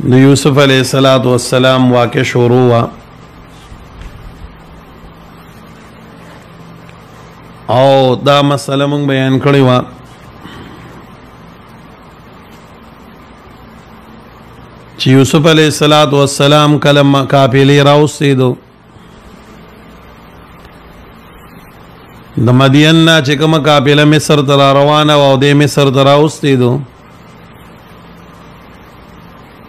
د یوسف علیہ الصلوۃ والسلام واقع شروع وا او دا مسله مونږ بیان کړی وا چې یوسف علیہ الصلوۃ والسلام کلم قافلې راوستیدو د مدین نه چې کومه قافله مصر ته روانه و او د مصر ته راوستیدو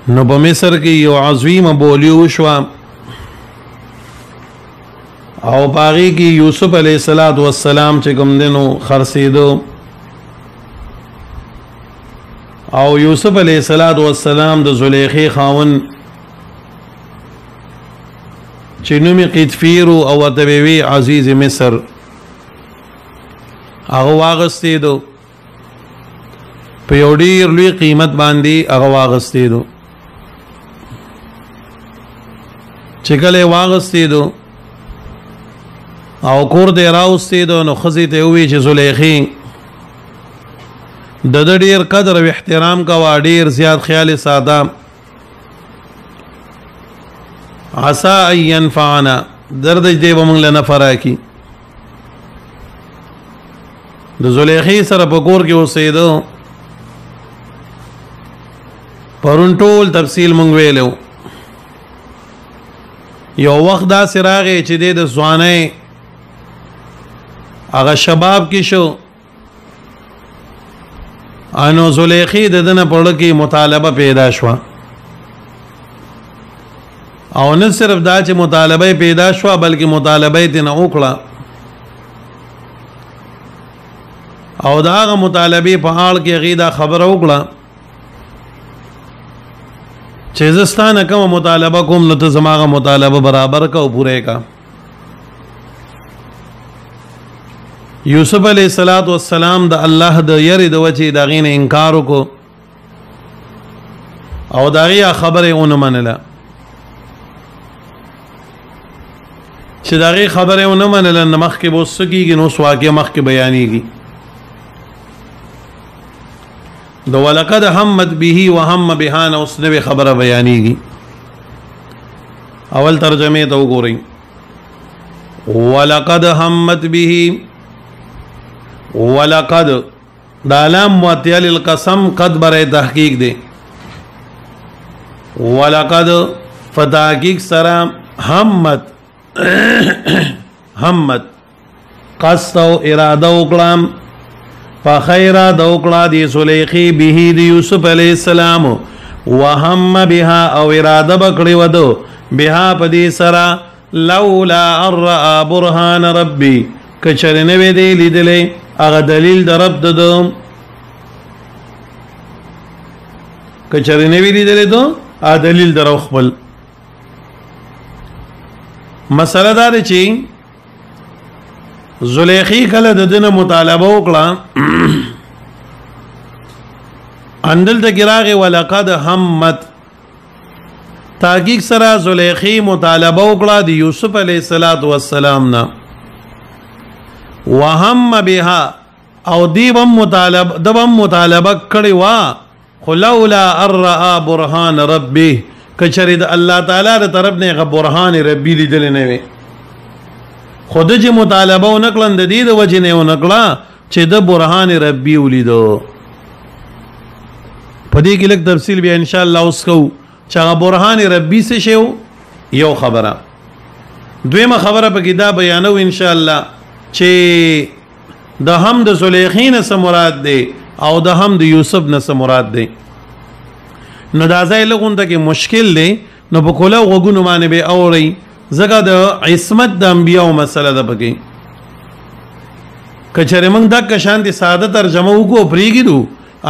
نو په مصر کې یو عظیم بولی وشو او باغی کې یوسف علیہ الصلوۃ والسلام چې کوم دینو خرڅیدو او یوسف علیہ الصلوۃ والسلام د زلیخی خاون چې نومي قطفیر او تبوی عزیز مصر هغه واغستیدو په یو ډیر لوی قیمت باندې هغه واغستیدو چې کله واغستیدو او کور دې راوستیدو نو خزي ته وی چې زلیخی د ډیر قدر او احترام کا ډیر زیات خیال ساده عسى ان ينفعنا درد دې به موږ له نفره کی د زلیخی سره په کور کې اوسېدو پرون ټول تفصیل مونږ ویلو یو وخت دا سراغه چې د ځواني هغه شباب کې شو انو زلیخی د دنه پړ کې مطالبه پیدا شو او نه صرف دا چې مطالبه پیدا شو بلکې مطالبه دې نه وکړه او دا هغه مطالبه په حال کې غیدا خبر وکړه چې زستانه کوم مطالبه کوم نو ته زماغه مطالبه برابر کا او پوره کا یوسف علیہ الصلوۃ والسلام د الله د یری د وجه د غین انکار وکړو او داغه خبره اون منله چې داغه خبره اون منله مخ کې بوسکیږي نو سواګه مخ کې بیانېږي دو ولقد همت به وهم بها نو اسنوي خبره بیانېږي اول ترجمه ته وګورئ ولقد همت به ولقد دالام متعل القسم قد بر تحقیق دے ولقد فتحقیق سرا همت همت قصد و اراده وکړم فخیرا دوکړه دی زلیخی به دی یوسف علیہ السلام وهم بها او اراده بکړی ودو بها پدی سرا لولا الرا برهان ربی کچرنه وی دی لیدلې هغه دلیل درب ددو کچرنه وی لیدلې دو ا دلیل درو خپل مسله دا چې زلیخی کله د دنه مطالبه وکړه اندل د ګراغه ولقد همت تحقیق سره زلیخی مطالبه وکړه د یوسف علیہ الصلوۃ والسلام نه وهم بها او دیبم مطالبه کړي وا خلولا الرا برهان ربه کچرید الله تعالی تر طرف نه غ برهان ربی لیدل نه وي خود چې مطالبه ونکړند د دې د وجه نه ونکړه چې د برهان ربي ولیدو په دې کې لږ تفصیل بیا ان شاء الله اوس کو چې برهان ربي څه شی یو خبره دویمه خبره په کې دا بیانو ان شاء الله چې د حمد زلیخین سره مراد دی او د حمد یوسف نه سره مراد دی نو دا ځای لغونته کې مشکل دی نو په کوله وګونو باندې به اوري زګه د عصمت د انبیاء مسله ده پکې کچره موږ د شانتي ساده ترجمه وکړو پریګیدو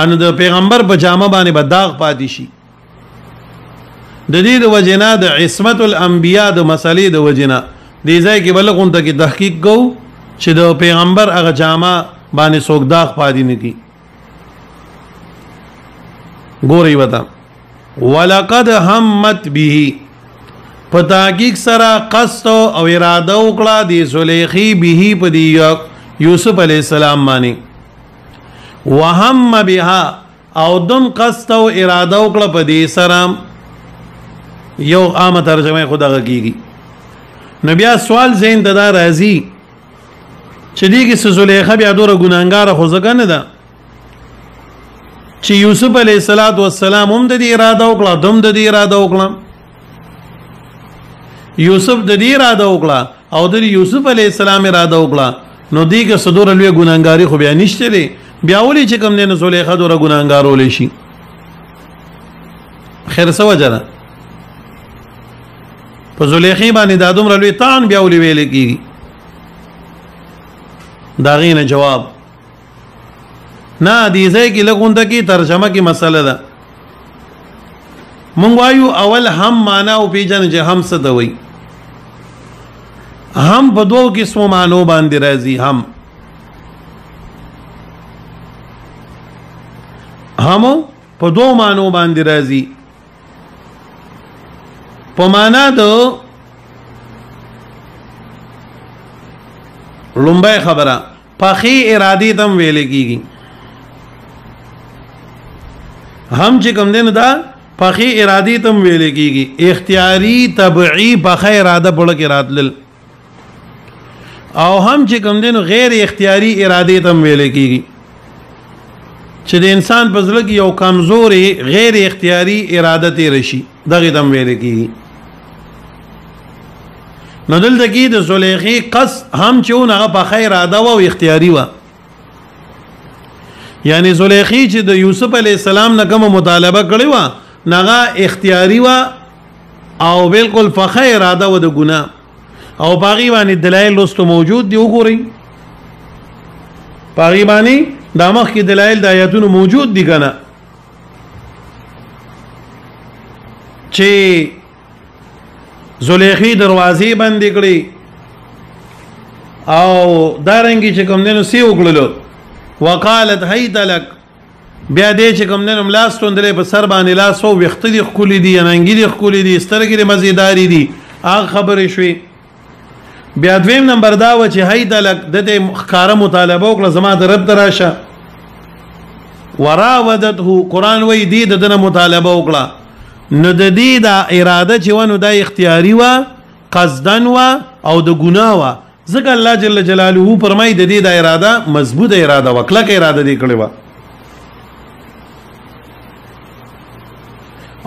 ان د پیغمبر په جامه باندې بداغ پاتې شي د دې د وجنا د عصمت الانبیاء د مسلې د وجنا دې ځای کې بلغونته کې تحقیق کو چې د پیغمبر هغه جامه باندې څوک داغ پاتې نه کی ګوري وتا ولقد همت به په تحقیق سره قصد او اراده وکړه د زلیخی به په دی یوسف علیہ السلام باندې وهم بها او دن قصد او اراده وکړه په دې سره یو عامه ترجمه خدا کیږي. نو بیا سوال ذهن ته دا راځي چې دې کې زلیخا بیا دوره ګناهګار خو ځکه نه ده چې یوسف علیه السلام هم د دې اراده وکړه، دم د دې اراده وکړه، یوسف د دې اراده وکړه او د یوسف علیه السلام اراده وکړه، نو دې کې صدور لوی ګناهګاری خو بیا نشته دی. بیا ولې چې کوم نه زلیخا دوره ګناهګار ولې شي؟ خیر څه وجه ده په زلیخې باندې دا دومره لوی طعن بیا ولې ویل کېږي؟ دا غي نه جواب نه دی. ځای کې لګونده کې ترجمه کې مسله ده. مونږ وایو اول هم معنا او پیژنه چې هم څه دی وایي. هم په دوو قسمو معنو باندې راځي. هم په دوو معنو باندې راځي. په معنا د لومبای خبره پخې ارادي تم ویل کېږي. هم چې کوم دین دا پخې ارادي تم ویل کېږي. اختیاري طبيعي پخې اراده پړه کې راتل. او هم چې کوم دین غیر اختیاري ارادي تم ویل کېږي چې د انسان په ځل کې یو کمزوري غیر اختیاري اراده تیر شي دغه تم ویل کېږي. نو دلته کې د زلیخې قصد هم چې هغه پخې اراده او اختیاري و، یعنی زلیخی چې د یوسف علی السلام نه کوم مطالبه کړی و نغه اختیاري و او بالکل فخر اراده و د ګناه او باغی باندې دلایل لستو موجود دی. وګورئ باغی باندې د مخ کې دلایل د آیاتونو موجود دي کنه چې زلیخی دروازې بندې کړې او دارنګي چې کوم دنو سی وکړلو وقالت هيت لك بیا دې چې کوم دنو لاس توندلې په سر باندې لاس او وخت دي خولې دي انګي دي خولې دي سترګې مزیداری دي هغه خبرې شوي. بیا دویم نمبر دا و چې هيت لك دته ښکارا مطالبه وکړه زما د رب تراشه وراودته قران وی دې دنه مطالبه وکړه نو د دې دا اراده چې ونه دا اختیاري و قصدن و او د ګناه و ځکه الله جل جلاله فرمای د دې د اراده مضبوطه اراده وکړه کې اراده دې کړې و.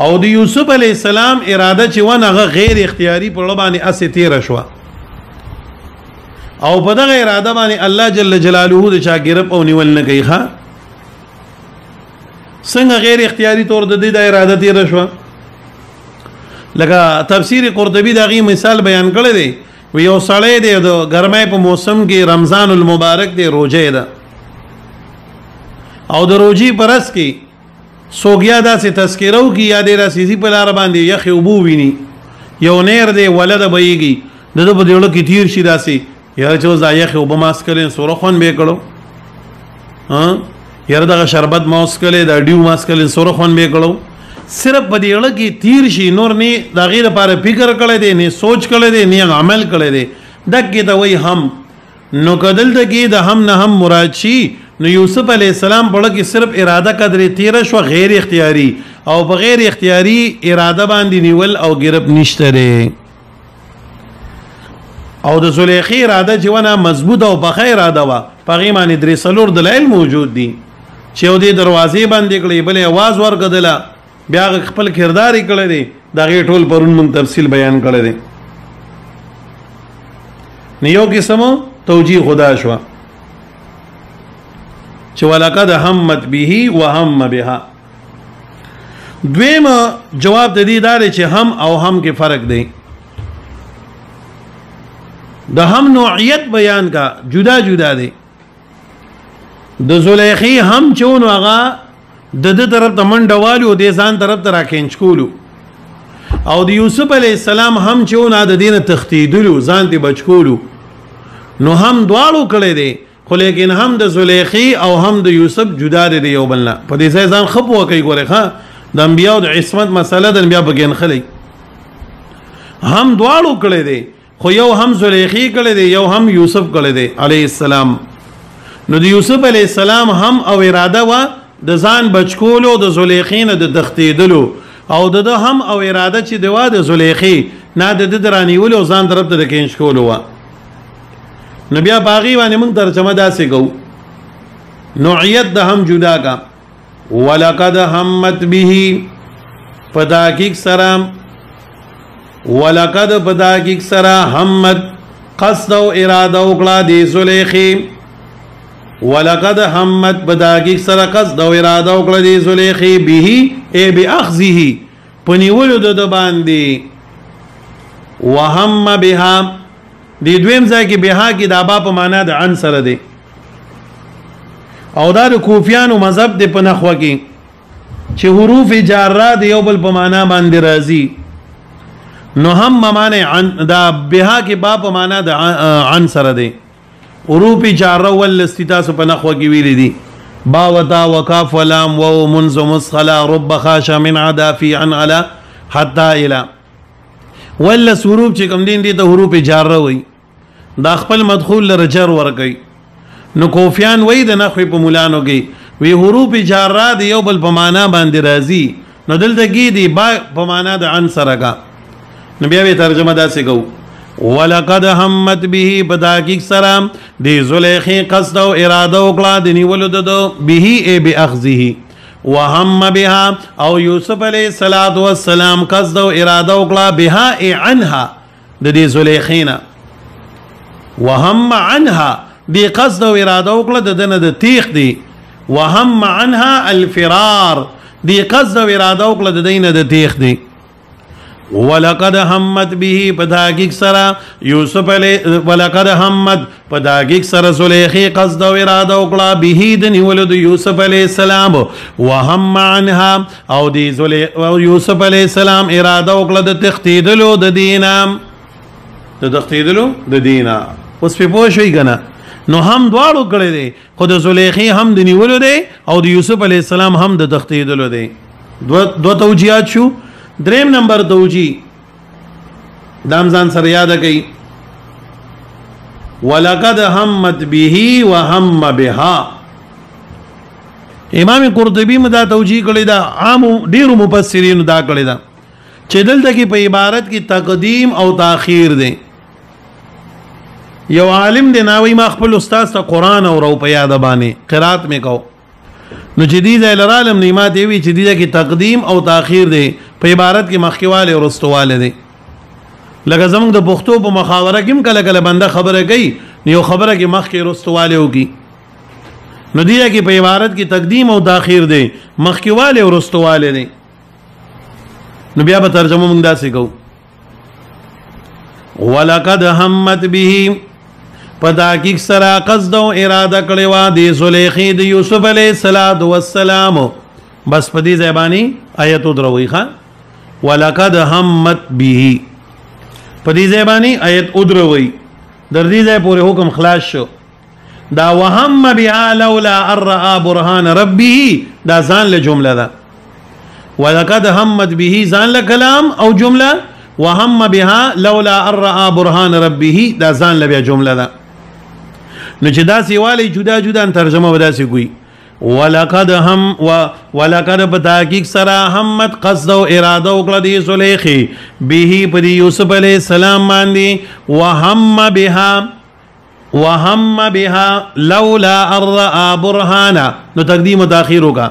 او د یوسف علی السلام اراده چې ونه غیر اختیاري په لور باندې اسه تیر شو او په دغه اراده باندې الله جل جلاله د شاګرب او نیول نه کوي. ها څنګه غیر اختیاري تور د دې د اراده تیر شو؟ لکه تفسیر قرطبی دغه مثال بیان کړی دی. و یو سړی دی د ګرمۍ په موسم کې رمضان المبارک دی روزه ده او د روزي پرس کې سوګیا داسې تذکرو کې یادې را سيزي په لار باندې یخ وبو ویني یو نیر دی ولد بېږي د په دیوله کې تیر شي داسې یاره چې وځه یخ وب ماسکلین سوره خون به کړو ها یاره دغه شربت ماسکلې د ډیو ماسکلین سوره خون به کړو صرف په دیوله کې تیر شي نور نه د غیر لپاره فکر کړی دی نه سوچ کړی دی نه عمل کړی دی دغه د وای هم نو کدل د کې د هم نه هم مراد شي. نو یوسف علی السلام په لکه صرف اراده قدرې تیر شو غیر اختیاري او بغیر اختیاري اراده باندې نیول او ګرب نشته دی. او د زلیخی اراده چې ونه مضبوطه او بخیر اراده وا پغې باندې درې څلور دلایل موجود دي چې او دې دروازې باندې کړې بلې आवाज ورکړه بیا خپل کردار کړی دی دا غي ټول پرون مون تفصیل بیان کړی دی. نیو قسمو توجیه خدا شو چې ولقد همت به وهم بها. دویم جواب د دې دار چې هم او هم کې فرق دی. د هم نوعیت بیان کا جدا جدا دی. د زلیخی هم چون هغه د طرف ته منډوالو د ځان طرف ته راکینچ کولو او د یوسف علی السلام هم چون د دینه تختیدلو ځان ته بچکولو نو هم دواړو کړي دي خو لیکن هم د زلیخی او هم د یوسف جدا دي یو بل نه په دې ځان خپو کوي ګوره ښا د انبیاء د عصمت مسله د انبیاء بګین خلی هم دواړو کړي دي خو یو هم زلیخی کړي دي یو هم یوسف کړي دي علی السلام. نو د یوسف علی السلام هم او اراده وا د ځان بچکولو د زلیخین د تختیدلو او د هم او اراده چې د واده زلیخي نه د درانیول او ځان طرف ته د کینش کول و نو بیا باغی باندې موږ ترجمه داسې کو نوعیت د هم جدا کا ولقد همت به پداکیک سلام ولقد پداکیک سرا همت قصد او اراده وکړه د زلیخي ولقد همت پداکیک سرا قصد او اراده وکړه د زلیخي به ای باخذه پنیولو د باندې وهم بها دی دویم ځای کې بها کې د ابا په معنا د عن سره دی او دا د کوفیانو مذهب دی په نحوه کې چې حروف جاره دی یو بل په معنا باندې راځي نو هم معنی عن دا بها کې با په معنا د عن سره دی حروف جاره ول استتاس په نحوه کې ویل دي با وتا وقاف ولام و منذ مسخلا رب خاشا من عدا في عن على حتى الى ول حروف چې کوم دین دي ته حروف جاره وي دا خپل مدخول لره جر ورګي نو کوفیان وای د نحوی په مولانو کې وی حروف جاره دی یو بل په معنا باندې راځي نو دلته کې دی با په معنا د عن سره کا نو بیا به ترجمه داسې کو ولقد همت به بداکیک سلام دی زلیخی قصد او اراده وکړه د نیولو د به ای باخذه وهم بها او یوسف علیہ الصلوۃ والسلام قصد او اراده وکړه بها ای عنها د دې زلیخینا وهم عنها دی قصد او اراده وکړه د دنه د تیخ دی وهم عنها الفرار دی قصد او اراده وکړه د دینه د تیخ دی ولقد همت به پداګیک سرا یوسف علیہ ولقد همت پداګیک سرا زلیخی قصد او اراده وکړه به د نیولد یوسف علیہ السلام وهم عنها او دی یوسف علیہ السلام اراده وکړه د تختیدلو د دینام د تختیدلو د دینا اوس په پوه شئ کنه نو هم دواړو کړي دي خو د زلیخی هم د نیولو دی او د یوسف علیہ السلام هم د تختیدلو دی دو توجیهات شو دریم نمبر توجی دام ځان سره یاد کړئ ولقد همت به وهم بها امام قرطبی مدا توجی کړی دا عام ډیرو مفسرین دا کړی دا چې دلته کې په عبارت کې تقدیم او تاخير دی یو عالم دی ناوی ما خپل استاد ته قران او رو په یاد باندې قرات می کو نو جدید العالم نیمه دی وی چې دیده کې تقدیم او تاخير دی په عبارت کې مخکیواله او رستواله دی لکه زمونږ د پښتو په محاوره کې کله کله بنده خبره کوي یو خبره کې مخکې رستواله وکي نو دیده کې په عبارت کې تقدیم او تاخير دی مخکیواله او رستواله دی نو بیا به ترجمه موږ داسې کوو ولقد همت به پداکیک سرا قصد او اراده کړی وا د زلیخی د یوسف علیہ السلام بس پدی زبانی آیت دروي ښا ولقد همت به پدی زبانی آیت ادروي در دې ځای پورې حکم خلاص شو دا وهم بها لولا الرا برهان ربه دا ځان له جمله ده ولقد همت به ځان له کلام او جمله وهم بها لولا الرا برهان ربه دا ځان له جمله ده نو چې دا سیواله جدا جدا ترجمه ودا سی کوي ولقد هم ولقد بتاکیک سرا همت قصد او اراده وکړه دی زلیخی به په یوسف علیہ السلام باندې وهم بها لولا الرا برهانا نو تقدیم و تاخير کا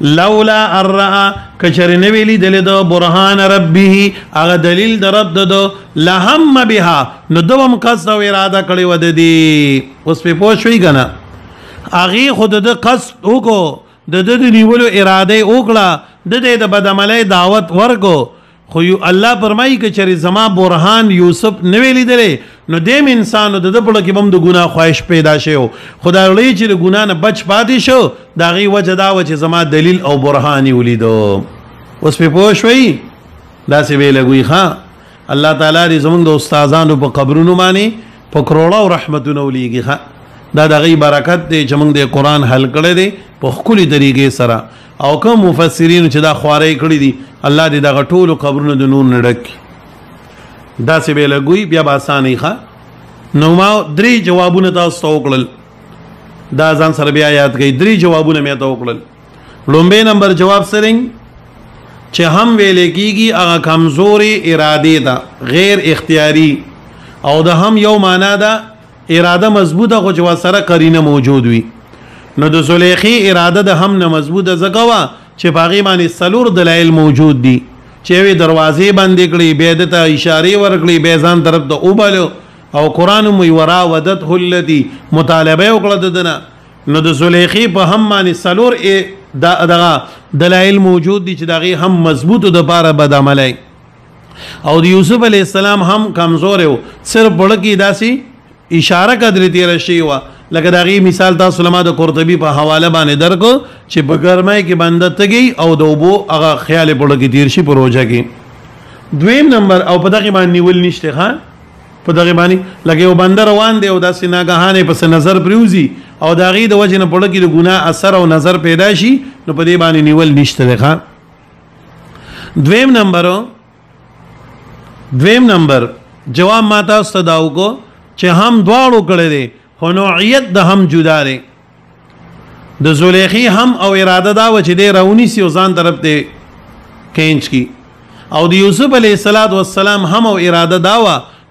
لولا الرا کچر نویلی دل دو برهان ربه اغه دلیل در رب دو لهم بها نو دوم قصد او اراده کړی ود دی اوس په پوښوي کنه اغه خود د قصد وکړو د نیولو اراده وکړه د بدعملی دعوت ورکو خو الله فرمایي چې چری زما برهان یوسف نویلی دل نو دیم انسانو د په کې بم د ګناه خواهش پیدا شو خدای لې چې د ګناه نه بچ پاتې شو دا غي وجه دا و چې زما دلیل او برهان ولیدو اوس په پوښوي دا سی ویلګوي ښا الله تعالی دې زمونږ د استادانو په قبرونو باندې په کروڑو او رحمتونو ولېږي ښا دا د غي برکت دې چې موږ د قران حل کړی دی په خولي طریقې سره او کوم مفسرین چې دا خواري کړی دي الله دې دا ټول قبرونو د نور نډک دا سی ویلګوي بیا به اسانه ښا نو ما درې جوابونه تاسو وکړل دا ځان سره بیا یاد کړئ درې جوابونه مې تاسو وکړل لومبه نمبر جواب سرنګ چې هم ویل کېږي هغه کمزوري اراده ده غیر اختیاري، او د هم یو معنا ده اراده مضبوطه خو چې سره قرینه موجود وي. نو د زلیخی اراده د هم نه مضبوطه ځکه وه چې په هغې باندې څلور دلایل موجود دي چې یوې دروازې بندې کړي، بیا ده ته اشارې ورکړي، بیا ځان طرف ته وبلو، او قرآن هم وایي وراودته التي مطالبه یې وکړه د ده نه. نو د زلیخی په هم باندې څلور دغه دلایل موجود دي چې د هغې هم مضبوطو دپاره بد عملی. او د یوسف علیه السلام هم کمزور و، صرف بړه کې داسې اشاره قدرې تېره شوې وه، لکه د هغې مثال تاسو له ما د قرطبي په حواله باندې درکو چې په ګرمۍ کې بنده تږي او د اوبو هغه خیال یې بړه کې تېر شي په روژه کې. دویم نمبر، او په دغې باندې نیول نشته ښه، په دغې باندې لکه یو بنده روان دی او داسې ناګهانه یې پسې نظر پرېوځي او د هغې د وجې نه بړه کې د ګناه اثر او نظر پیدا شي، نو په دې باندې نیول نشته دی ښه. دویم نمبر جواب ما تاسو ته دا وکړو چې هم دواړو کړی دی، خو نوعیت د هم جدا دی. د زلیخی هم او اراده دا و چې دی راونیسي او ځان طرف ته کینچ کی، او د یوسف علیه السلام هم او اراده دا و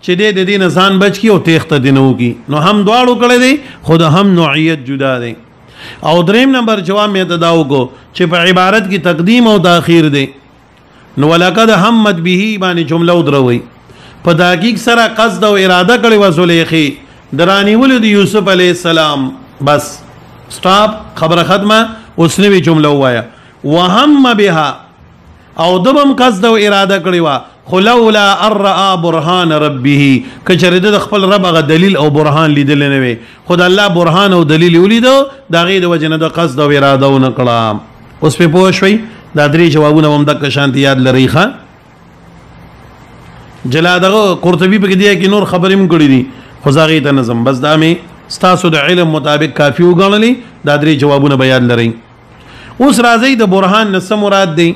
چې دی د دې نه ځان بچ کی او تیښته دې نه وکړي. نو هم دواړو کړی دی خو د هم نوعیت جدا دی. او دریم نمبر جواب مې ته دا وکړو چې په عبارت کې تقدیم او تاخیر دی. نو ولقد همت به باندې جمله ودروي، په تحقیق سره قصد او اراده کړې وه زلیخی درانیولو د یوسف علیه السلام. بس سټاپ، خبره ختمه، اوس نوې جمله ووایه. وهم بها، او دبم قصد او اراده کړې وه، خو لولا ان رأى برهان ربه، که چېرې د خپل رب هغه دلیل او برهان لیدلی نه وی، خو د الله برهان او دلیل یې ولیدو، د هغې د وجې نه د قصد او اراده ونه کړه. اوس پې پوه شوئ؟ دا درې جوابونه به هم دقه شانتې یاد لرئ ښه. جلا دغه قرطبي پکې دی کې نور خبرې هم کړي دي، خو زه هغې ته نه ځم، بس دا مې ستاسو د علم مطابق کافي وګڼلې. دا درې جوابونه به یاد لرئ. اوس راځئ د برهان نه څه مراد دی.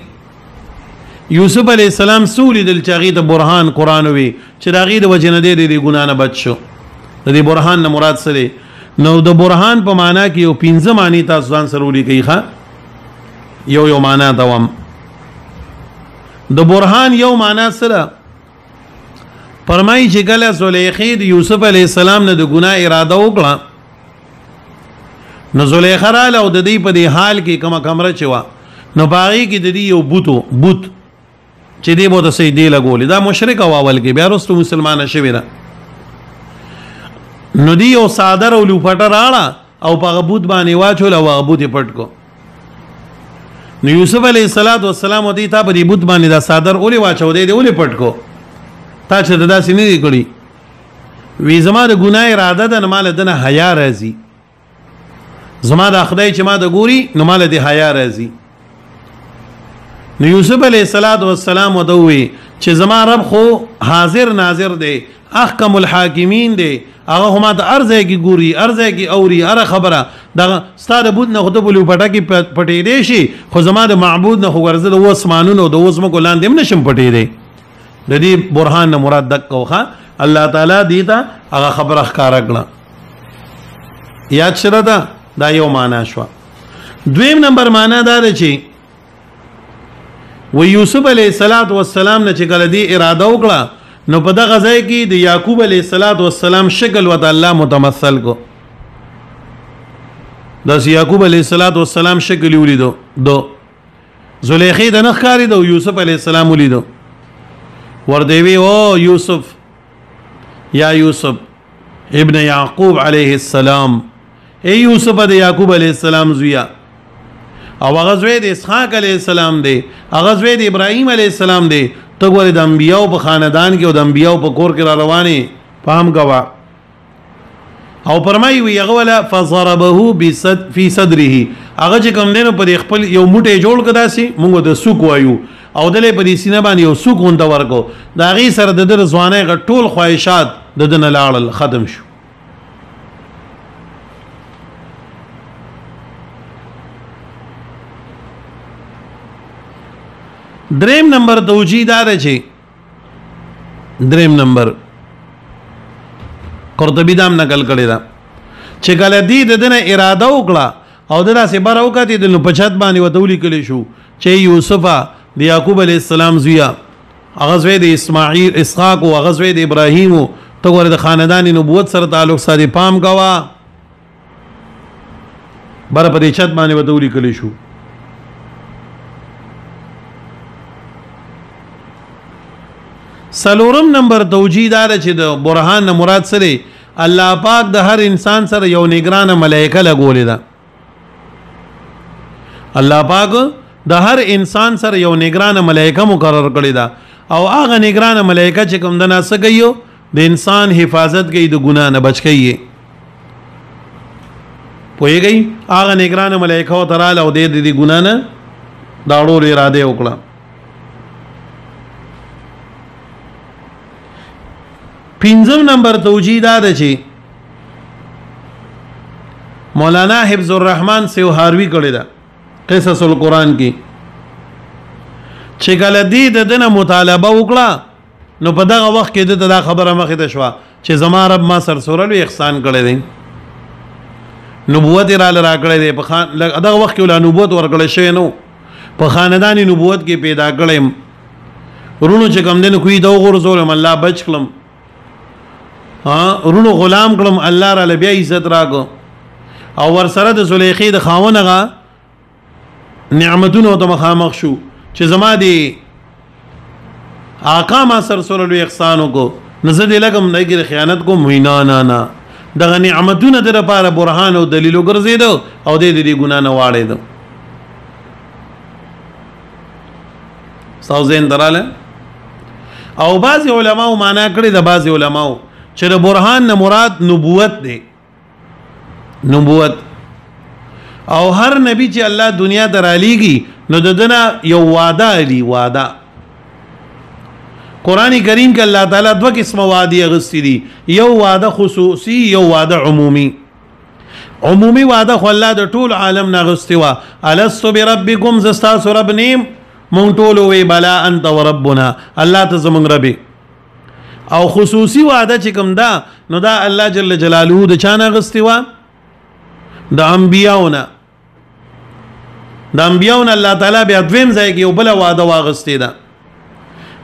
یوسف علیه السلام څه ولیدل چې هغې ته برهان قرآن وي چې د هغې د وجې نه دی د دې ګناه نه بچ شو. د دې برهان نه مراد څه دی؟ نو د برهان په معنا کې یو 5 معنی تاسو ځان سره ولیکئ ښه. یو معنا دوام د برهان یو معنا سره فرمایي چې کله زلیخی د یوسف علیه السلام نه د ګناه اراده وکړه، نو زلیخه راله او د دې په دې حال کې کومه کمره چې وه، نو په هغې کې د دې یو بوت چې دې به ورته سجدې لګولې، دا مشرکه وه اول کې، بیا وروسته مسلمانه شوې ده. نو دې یو څادر او لوپټه راړه او په هغه بوت باندې واچول او هغه بوت یې پټ کو. نو یوسف علیه السلام ورته تا په دې بوت باندې دا څادر ولې واچو، دی ولې پټ کو، تا چې داسې نه دی کړي؟ وی زما د ګناه اراده ده، نو ماله دنه حیا راځي، زما د خدای چې ما د ګوري نو ماله د حیا راځي. نو یوسف علیه السلام ورته ووی چې زما رب خو حاضر ناظر دی، احکم الحاکمین دی، هغه خو ما ته هر ځای کې ګوري، هر ځای کې اوري، هره خبره. دغه ستا د بوت نه خو ته په لوپټه کې پټېدی شي، خو زما د معبود نه خو ورزه د اوه اسمانونو د اوه ځمکو لاندې هم نشم پټېدی. د دې برهان نه مراد دقه وخه الله تعالی دې ته هغه خبره ښکاره کړه. یاد شته ده؟ دا یو معنا شوه. دویم نمبر معنا دا ده چې و یوسف علیه السلام نه چې کله دې اراده وکړه، نو په دغه ځای کې د یعقوب علیه السلام شکل ورته الله متمثل کو. داسې یعقوب علیه السلام شکل یې ولیدو، زلیخی ته نه ښکارېده او یوسف علیه السلام ولیدو. ورته وی او یوسف، یا یوسف ابن یعقوب علیه السلام، ای یوسف د یعقوب علیه السلام زویا، او هغه زوی د اسحاق علیه السلام دی، هغه زوی د ابراهیم علیه السلام دی. ته ګورې د انبیاو په خاندان کې او د انبیاو په کور کې را روانې، پام کوه. او فرمایي وی هغه ولا فضربه فی صدره، هغه چې کوم دی نو په خپل یو موټی جوړ کړه، داسې موږ د سوک وایو، او دلې په دې سینه باندې یو سوک غونډه ورکو، د هغې سره د ده د ځوانۍ ټول خواهشات د ده نه لاړل، ختم شو. دریم نمبر توجیه دا ده چې دریم نمبر قرطبي دا هم نقل کړې ده چې کله دې د ده نه اراده وکړه او د داسې بره وکتې نو په چت باندې ورته ولیکلی شو چې یوسفه د یعقوب علیه السلام زویا، هغه زوی د اسماعیل اسحاق او هغه زوی د ابراهیم، ته ګوره د خاندان نبوت سره تعلق ساتي. پام کوه بره په دې چت باندې به ته ولیکلی شو. څلورم نمبر توجیه دا ده چې د برهان نه مراد سره الله پاک د هر انسان سره یو نگرانه ملائکه لګولې ده. الله پاک د هر انسان سره یو نگرانه ملائکه مقرر کړې ده، او هغه نگرانه ملائکه چې کوم د ناس کوي د انسان حفاظت کوي، د ګناه نه بچ کوي. پوهیږئ هغه نگرانه ملائکه او تراله او د دې ګناه نه دا اړول اراده وکړه. پنځم نمبر توجیه دا ده چې مولانا حفظ الرحمن سیوهاروی کړی ده قصص القرآن کې، چې کله دې د دنه مطالبه وکړه نو په دغه وخت کې د دا خبره مخې ته شوه چې زما رب ما سر سورلو احسان کړی دی، نبوت را کړی دی. په دغه وخت کې ولا نبوت ورکړی شوی نو، په خاندانی نبوت کې پیدا کړی، رونو چې کوم دی نو کوی دا وغورځولم الله بچ کړم، رونو غلام کړم الله را بیا عزت راکړو، او ورسره د زلیخې د خاوند هغه نعمتونو ته مخامخ شو چې زما دی آقا ما سر سره احسان وکړو، نو زه دې لګم نه خیانت کوم. نه نه نه دغه نعمتونه در لپاره برهان او دلیل وګرځېدو او دې دې ګناه نه واړېدو. ستاسو ذهن دراله. او بعض علماو معنا کړی د بعض علماو چې د برهان نه مراد نبوت دی، نبوت. او هر نبی چې الله دنیا ته رالیږي نو ددنه یو وعده علی وعده. قرآن کریم کې الله تعالی دوه قسمه وعده اغستی دي، یو وعده خصوصي یو وعده عمومي. عمومي وعده خو الله د ټول عالم نه اغستی وا، الست بربکم زستاسو رب نیم، مونږ ټول وی بلا انت وربنا، الله ته زمونږ رب. او خصوصي وعده چې کوم دا نو دا الله جل جلاله د چانه اغستی وا، د انبیاونه. د انبیاونه الله تعالی بیا دویم ځای کې یو بل وعده واغستی ده،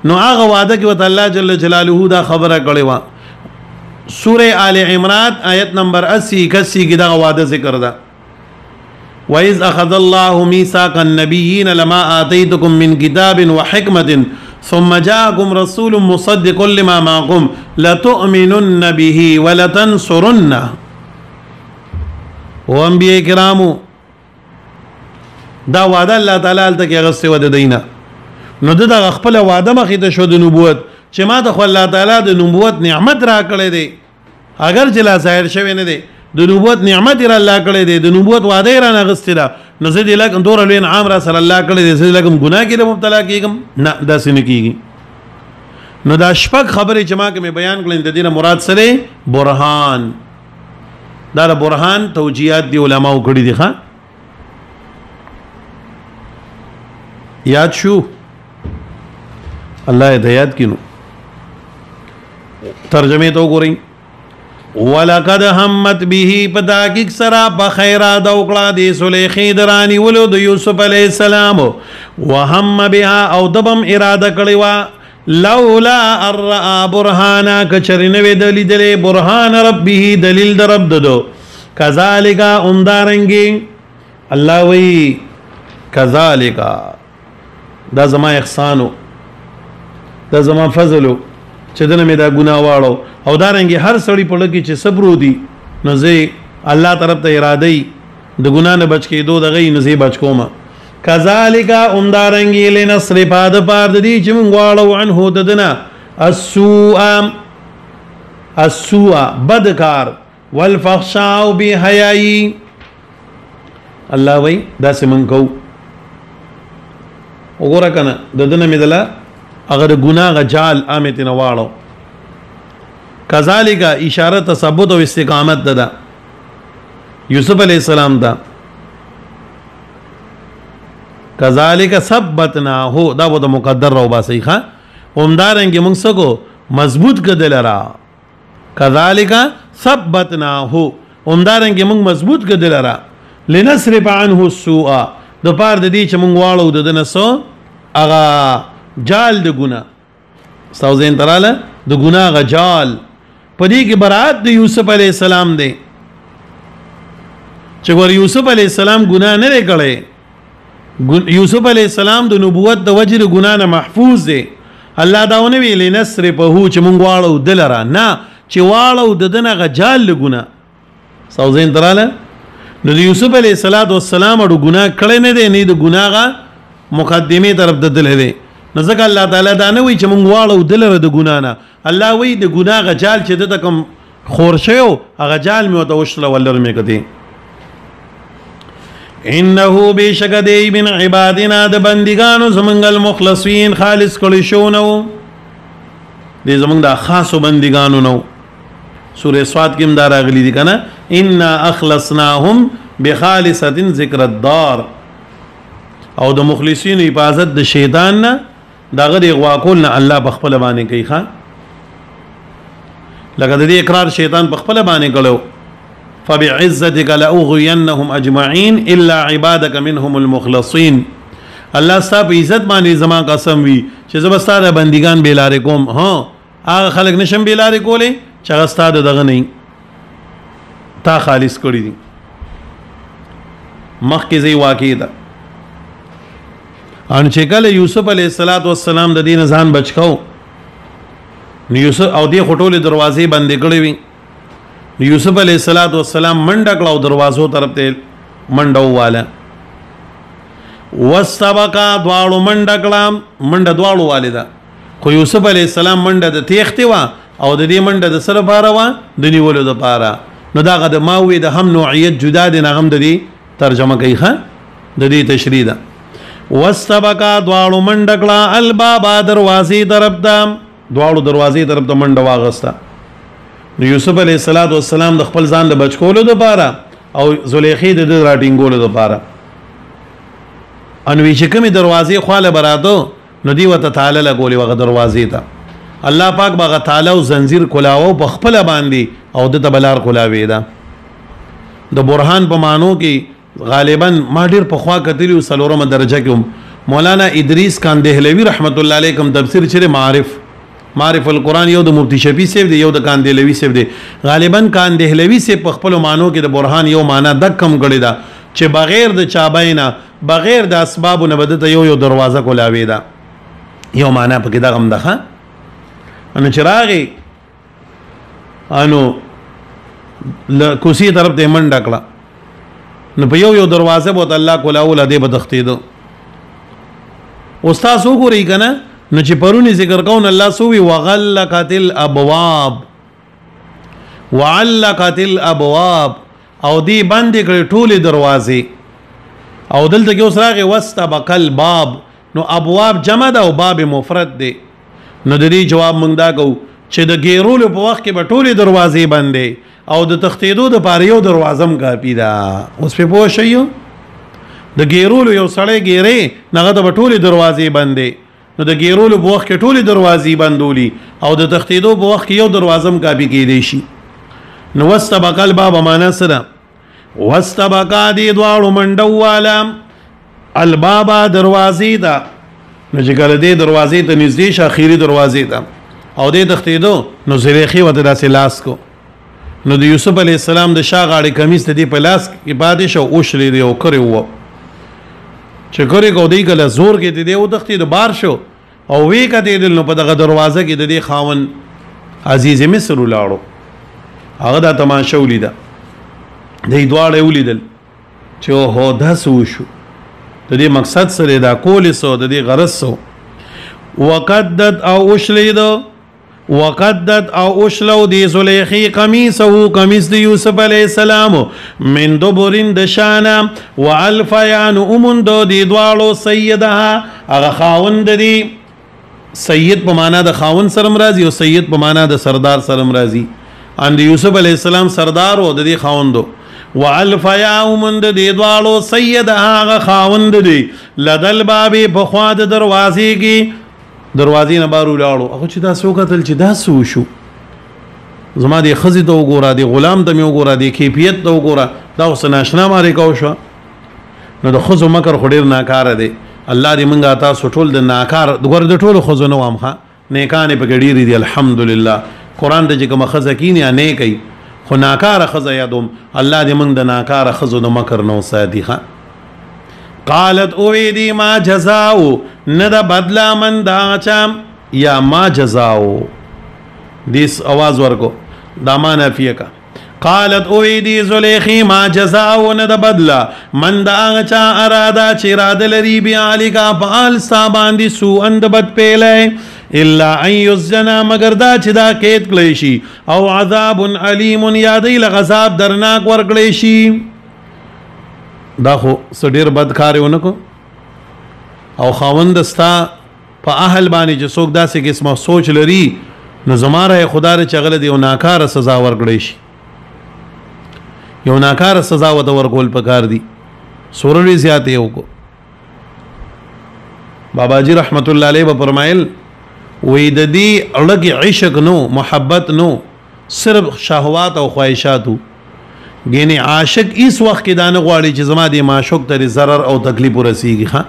نو هغه وعده کې وته الله جل جلاله دا خبره کړې و. سوره آل عمران آیت نمبر 80 81 کې دا وعده ذکر ده، وَإِذْ أَخَذَ اللَّهُ مِيثَاقَ النَّبِيِّينَ لَمَا آتَيْتُكُم مِّن كِتَابٍ وَحِكْمَةٍ ثُمَّ جَاءَكُمْ رَسُولٌ مُصَدِّقٌ لِّمَا مَعَكُمْ لَتُؤْمِنُنَّ بِهِ وَلَتَنصُرُنَّهُ. او انبیاء کرامو دا وعده الله تعالی الته کې غسه ود دینه، نو د خپل وعده مخې ته شو د نبوت چې ما ته خو الله تعالی د نبوت نعمت را کړی دی، اگر چې لا ظاهر شوی نه دی د نبوت نعمت را الله کړی دی، د نبوت وعده را نه غسته ده، نو زه دې لکه دور لوی انعام را سره الله کړی دی، زه لکه ګناه کې مبتلا کیږم نه، داسې نه کیږي. نو دا شپږ خبرې چې ما کې بیان کړل د دې نه مراد سره برهان، دا د برهان توجیهات دی علماء کړی دي. ښا یاد شو الله هدایت کینو. ترجمه تو ګورئ، ولقد همت به پتاکیک سرا بخیرا دوکړه د سلیخې درانی ولو د یوسف علی السلام، وهم بها او دبم اراده کړی وا، لولا الرا برهانا کچرنوی دلیل برهان ربه دلیل در رب ددو، کذالک اندارنګي الله وی کذالک دا زما احسانو، دا زما فضلو چې دنه مې دا ګناه واړو، او دارنګي هر سړی په لګي چې صبر ودی نو زه الله طرف ته اراده ای د ګناه نه بچ کېدو دغه نه زی بچ کوم. کذالک اندارنګي لنصرف د پار د دې چې مونږ واړو عنه ددنه السوء بدکار والفحشاء بحیائی، الله وی دا سمن کو وګوره کنه ددنه مې دلا اگر گناہ جال آمت نواړو. کذالک اشاره تثبت او استقامت ده یوسف علیہ السلام دا، کذالک ثبتنا هو دا بده مقدر رو باسي ښا همدارنګ موږ سکو مضبوط کدل را، کذالک ثبتنا هو همدارنګ موږ مضبوط کدل را، لنصرف عنه السوء د پار د دې چې موږ واړو د نسو اغا جال د ګنا استاو زين تراله د ګنا غ جال پدې کې برات د یوسف علی السلام دی چې ور یوسف علی السلام ګنا نه کړي یوسف علی السلام د نبوت د وجه ګنا نه محفوظ دی الله داونه ویل نصر په هو چې مونږ واړو دلرا نه چې واړو د دنه غ جال د ګنا استاو زين تراله نو د یوسف علی السلام اړو ګنا کړي نه دی نه د ګناغه مقدمه طرف د دل دی نو ځکه الله تعالی دا نه وی چې مونږ واړو دلره د ګنا نه الله وی د ګناغه جال چې د کوم خورشیو هغه جال مې وته وشله ولر مې کدي انه بشکدی من عبادنا د بندگانو زمونږ المخلصین خالص کړي شو نو دې زمونږ د خاصو بندگانو نو سورہ صاد کې هم دا راغلي دي کنه ان اخلصناهم بخالصه ذکر الدار او د مخلصین حفاظت د شیطان نه دغه دی غوا کول نه الله په خپل باندې کوي ښا لکه د دې اقرار شیطان په خپل باندې کړو فبعزتك لاغوينهم اجمعين الا عبادك منهم المخلصين الله ستاسو په عزت باندې زما قسم وي چې زبستاره بندگان بیلاره کوم ها هغه خلک نشم بیلاره کولې چې هغه ستاسو دغه نه تا خالص کړی دي مخکې زی واقع ده ان چې کله یوسف علیه السلام د دین ځان بچکاو نو یوسف او دی خټولې دروازې بندې کړې وي یوسف علیه السلام منډه کړو دروازو طرف ته منډه واله واستبقا دواړو منډه کړم منډه دواړو والده خو یوسف علیه السلام منډه د تیختې وا او د دې منډه د سره پاره وا د نیولو د پاره نو دا غد ماوي د هم نوعیت جدا دي نه هم د دې ترجمه کوي ښه د دې تشریح ده واستبقا دواړو منډه کړه البابا دروازې طرف ته دواړو دروازې طرف ته منډه واغسته نو یوسف علیه السلام د خپل ځان د بچکولو د پاره او زلیخې د راټینګولو د پاره انوي چې کومې دروازې خواله براتو نو دی وته تعالی لګولې وغه دروازې ته الله پاک باغه تعالی او زنجیر کولاو په خپل باندې او د تبلار کولاوي دا د برهان په مانو کې غالبا ما ډیر په خوا کتلی سلورمه درجه کې مولانا ادریس خان دهلوی رحمت الله علیه کوم تفسیر چره معرف القرآن یو د مفتی شفیع صاحب دی یو د خان دهلوی صاحب دی غالبا خان دهلوی صاحب په خپل مانو کې د برهان یو معنا د کم غړی دا چې بغیر د چابینا بغیر د اسباب نه بدته یو دروازه کولاوي دا یو معنا پکې دا غم ده ان چراغي انو کوسی طرف ته منډه کړه نو په یو دروازه بوت الله کولاول دې بدختیدو استاد وګورئ کنه نو چې پرونی ذکر کون الله سووي وغلقت الابواب وعلقت الابواب او دی باندې کړي ټولې دروازې او دلته کې اوس راغی واستبق الباب نو ابواب جمع ده او باب مفرد دی نو د دې جواب مونږ دا کو چې د ګیرولو په وخت کې به ټولې دروازې بندې او د تختیدو د پاره یو دروازم کافی ده اوس په پوه شئ د ګیرولو یو سړی ګیرې نغه د ټولې دروازې بندې نو د ګیرولو په وخت کې ټولې دروازې بندولي او د تختیدو په وخت کې یو دروازم کافی کېدې شي نو واستبق الباب معنا سره واستبقا دې دواړو منډو والا الباب دروازې ده نو چې کله دې دروازې ته نږدې شه اخیری دروازې ته او دې تختیدو نو زلیخې وته داسې لاس کو نو د یوسف علی السلام د شا غاړې کمیس ته دې په لاس کې پاتې شو او شلې دی او کړی وو چې کړی کو دی کله زور کې دې او تختید بار شو او وی کته دل نو په دغه دروازه کې د دې خاون عزیز مصر ولاړو هغه دا تماشا ولیدا دې دواړه ولیدل چې هو داسو شو د دې مقصد سره دا کول سو د دې غرض سو وقدت او اشلید وقدت او اشلو دی زلیخی قمیصه قمیص دی یوسف علیہ السلام من دبرین دشانا والفیان امندو دی دوالو سیدها اغا خاوند دی سید په معنا د خاوند سرم رازی او سید په معنا د سردار سرم رازی ان دی یوسف علیہ السلام سردار او د دی خاوندو والفیا امند دی دوالو سیدها اغا خاوند دی لدل بابی بخوا د دروازی کی دروازې نه بارو لاړو هغه چې دا سو قتل چې دا سو شو زما دې خزي ته وګوره دې غلام ته مې وګوره دې کیفیت ته وګوره دا اوس ناشنا ماره کو شو نو د خزو مکر خډیر ناکاره دی الله دې مونږه تاسو ټول د ناکار ګور د ټولو ښځو نه وام ښه نیکانې پکې ډېرې دي الحمدلله قرآن ته چې کومه ښځه کیني یا نیکئ خو ناکاره ښځه یادوم الله دې مونږ د ناکاره ښځو د مکر نه وساتي ښه قالت اویدی ما جزاو نه د بدلا من دا چا یا ما جزاو دیس آواز ورکو دا ما نفیه کا قالت اویدی زلیخی ما جزاو نه د بدلا من دا چا ارادا چې اراده لري بیالی کا فعال ساباندی سو اند بد پیلای الا ان یزنا مگر دا چې دا کېد کړی شي او عذاب علیم یادی لغذاب درناک ورکړی شي دا خو ډېر بد کار ونه کو او خاوند ستا په اهل باندې چې څوک داسې قسمه سوچ لري نو زماره خدا ر چغله دی او ناکاره سزا ورکړی شي یو ناکاره سزا ورته ورکول پکار دی سورلي زیات یو کو بابا جی رحمت الله علیه به فرمایل وې د دې اړه عشق نو محبت نو صرف شهوات او خواهشاتو ګینه عاشق اس وخت کې دانه غواړي چې زما د معشوق ته ضرر او تکلیف ورسیږي ها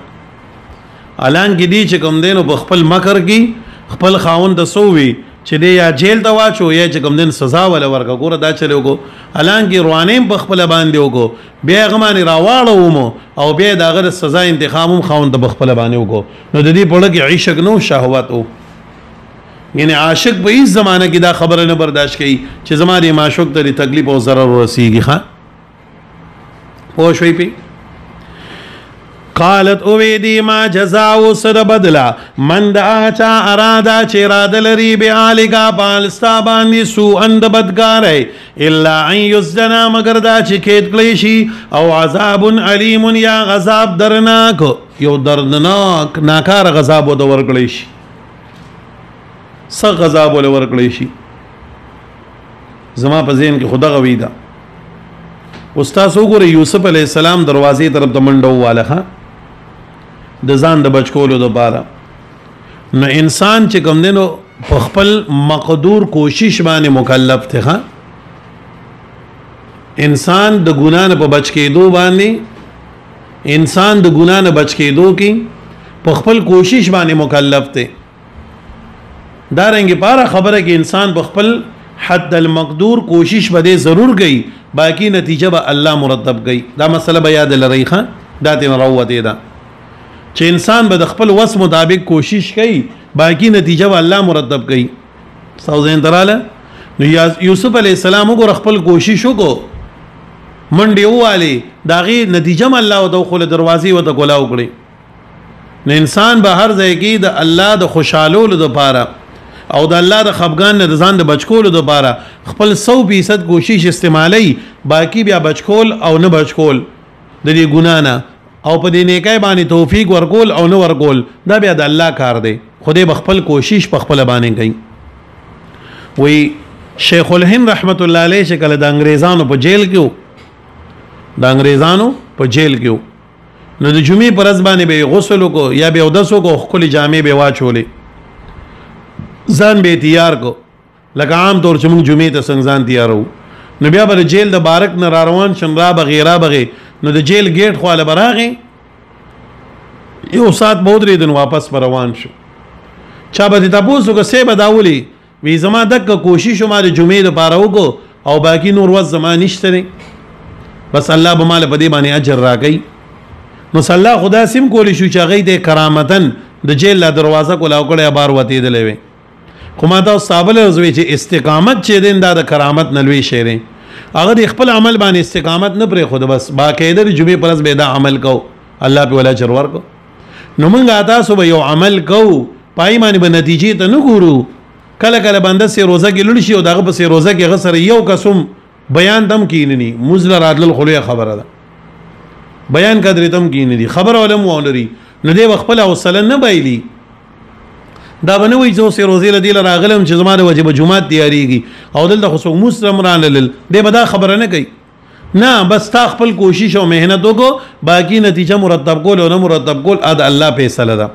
الان کې دی چې کوم دین په خپل مکر کې خپل خاوند د سووي چې دی یا جیل ته واچو یا چې کوم دین سزا ولا ورکا ګوره دا چلو کو الان کې روانیم په خپل باندې وګو بیا غمانه راواړو او بیا دا غره سزا انتخابم خاوند په خپل باندې وګو نو د دې په لګي عشق نو شهوت او یعنی عاشق په هیڅ زمانه کې دا خبره نه برداشت کوي چې زماري معشوق ته تکلیف او ضرر ورسیږي ښا پوه شوي پی قالت اویدی ما جزاو سر بدلا من دا چا ارادا چې اراده لري بعالګه پالستا باندې سو اند بدګاری الا ان یزنا مگر دا چې کېد کړی شي او عذاب علیم یا غضب درناک یو دردناک ناکار غضب ود ورکړی شي څه غضب ول ورکړی شي زما په ذهن کې خدا غوي دا استاد وګوره یوسف علی السلام دروازې طرف ته منډو واله د ځان د بچکولو لپاره نو انسان چې کوم دینو په خپل مقدور کوشش باندې مکلف ته انسان د ګنا نه په بچ کېدو باندې انسان د ګنا نه بچ کېدو کې په خپل کوشش باندې مکلف ته دا رنګ پاره خبره کې انسان په خپل حد المقدور کوشش بده ضرور گئی باقی نتیجه به الله مرتب گئی دا مسله به یاد لرئ خان دا تین روته دا چې انسان به د خپل وس مطابق کوشش کوي باقی نتیجه به الله مرتب گئی سوزین دراله نو یوسف علی السلام وګ خپل کوشش وکړو منډي والی داغي نتیجه م الله او خپل دروازې وته کولا وکړي نو انسان به هر ځای کې د الله د خوشالولو لپاره او د الله د خفغان نه ځان د بچکولو لپاره خپل 100% کوشش استعمالي باقی بیا بچکول او نه بچکول د دې ګنا نه او په دې نیکای باندې توفیق ورکول او نه ورکول دا بیا د الله کار دی خدای بخپل کوشش په خپل باندې کوي وی شیخ الهند رحمت الله علیه شکل د انګریزانو په جیل کې د انګریزانو په جیل کې نو د جمعې پر ورځ باندې به غسل کو یا به اودسو کو خپل جامې به واچولې ځان به تیار کو لکه عام طور چې موږ جمعې ته څنګه ځان تیارو نو بیا به جیل د بارک نه روان شم را بغیره بغي نو د جیل گیټ خواله براغي یو سات بود ریدن واپس پر روان شو چا به تاسو کو سه بداولي وی زما دک کوشش ما د جمعې لپاره وکړو او باقی نور ورځ زما نشته بس الله به مال په دې باندې اجر راکړي نو صلی الله خدا سیم کولی شو چې غي د کرامتن د جیل لا دروازه کولا وکړه بار وتی دلوي کومه دا صابل زوی چې استقامت چې دین دا د کرامت نلوي شیرین اگر خپل عمل باندې استقامت نه پرې خود بس باقاعده د جمعې پرز به دا عمل کو الله په ولا اجر ورکو نو موږ تاسو به یو عمل کو پای باندې به نتیجې ته نه ګورو کله کله بنده سي روزه کې لړ شي او دغه په سي روزه کې غسر یو قسم بیان دم کیننی مزل راتل خلوی خبره ده بیان قدر تم کیننی خبر علم ولري نو دې خپل حوصله نه بایلی دا بنوي جو سي روزي له دل راغلم چې زما د واجب جمعات تیاریږي او دلته خو مسلم رانل دې بدا خبره نه کوي نه بس تا خپل کوشش او مهنت وکړو باقی نتیجه مرتب کول او نه مرتب کول اد الله فیصله ده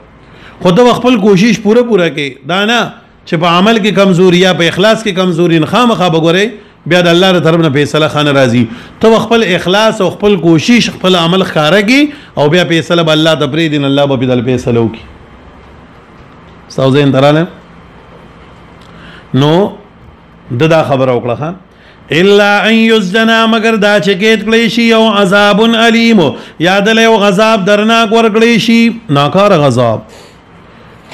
خود خپل کوشش پوره کوي دا نه چې په عمل کې کمزوري یا په اخلاص کې کمزوري نه خامخا بګوري بیا د الله تر طرف نه فیصله خان راځي ته خپل اخلاص او خپل کوشش خپل عمل ښکارا کی او بیا فیصله به الله ته پرې دین الله به بدل فیصله وکي تاسو زين دراله نو دا خبر وکړه الا ان یسجنا مگر دا چکیت کلی شي او عذاب علیم یاد له غضب درناک ور کلی شي ناکار غضب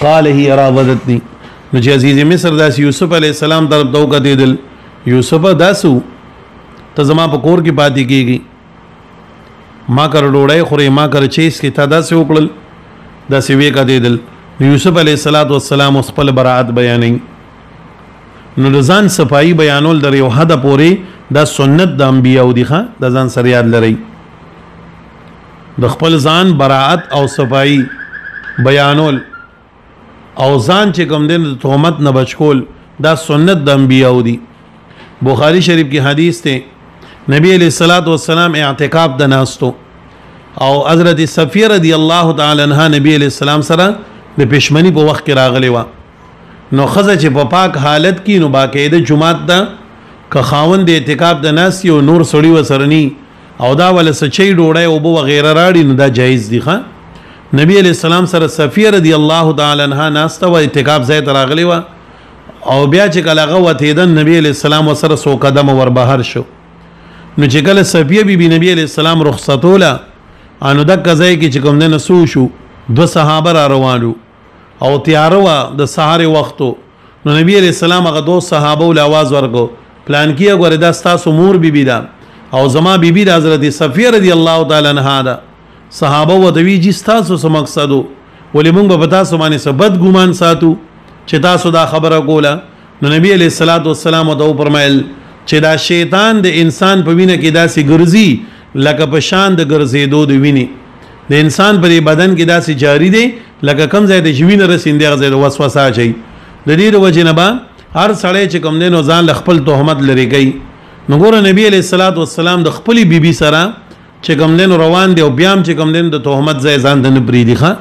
قال هي راودتني نو چې عزیز مصر داس یوسف علی السلام طرف دو کتل یوسف داسو ته زما په کور کې پاتې کیږي ما کر ډوړای خوري ما کر چیس کې تا داسې وکړل داسې وی کتل یوسف علی السلام خپل براءت بیانې نو د ځان صفائی بیانول در یو حد پورې دا سنت د انبیاء دی ښه د ځان سره یاد لري د خپل ځان براءت او صفائی بیانول او ځان چې کوم دین د تهمت نه بچکول دا سنت د انبیاء دی بخاری شریف کی حدیث ته نبی علیہ الصلوۃ والسلام اعتکاف د ناستو او حضرت صفیہ رضی الله تعالی عنها نبی علیہ السلام سره د پښمنی په وخت کې راغلی و نو خزه چې په پاک حالت کې نو باقاعده جمعات دا که خاوند د اعتکاف د ناس یو نور سړی وسرنی او دا ول سچي ډوړی او بو وغیرہ راړي نو دا جایز دی ښه نبی علیہ السلام سره صفیہ رضی الله تعالی عنها ناسته و اعتکاف ځای ته راغلی و او بیا چې کله هغه وتیدن نبی علیہ السلام سره سو قدم ور بهر شو نو چې کله صفیہ بی نبی علیہ السلام رخصتوله انو دک ځای کې چې کوم نه سو شو دو صحابه را روانو او تیارو د سحر وختو نو نبی علیہ السلام هغه دو صحابه ول आवाज ورکو پلان کیه غره دا تاسو مور بیبی دا او زما بیبی د حضرت صفیہ رضی الله تعالی عنها دا صحابه و دوی جی تاسو سم مقصدو ولې موږ به تاسو باندې سبد ګمان ساتو چې تاسو دا خبره کوله نو نبی علیہ الصلوۃ والسلام ته فرمایل چې دا شیطان د انسان په وینه کې داسې ګرځي لکه په شان د ګرځېدو د وینې د انسان پر بدن کې داسې جاری دی لکه کم ځای د ژوند رسیندې غزه د وسوسه چي د دې د وجه نه با هر سړی چې کوم دین ځان خپل تهمت لري کوي نو ګوره نبی علیہ الصلوۃ والسلام د خپل بیبي سره چې کوم دین روان دی او بیام چې کوم دین د تهمت ځای ځان د نپری دی ښه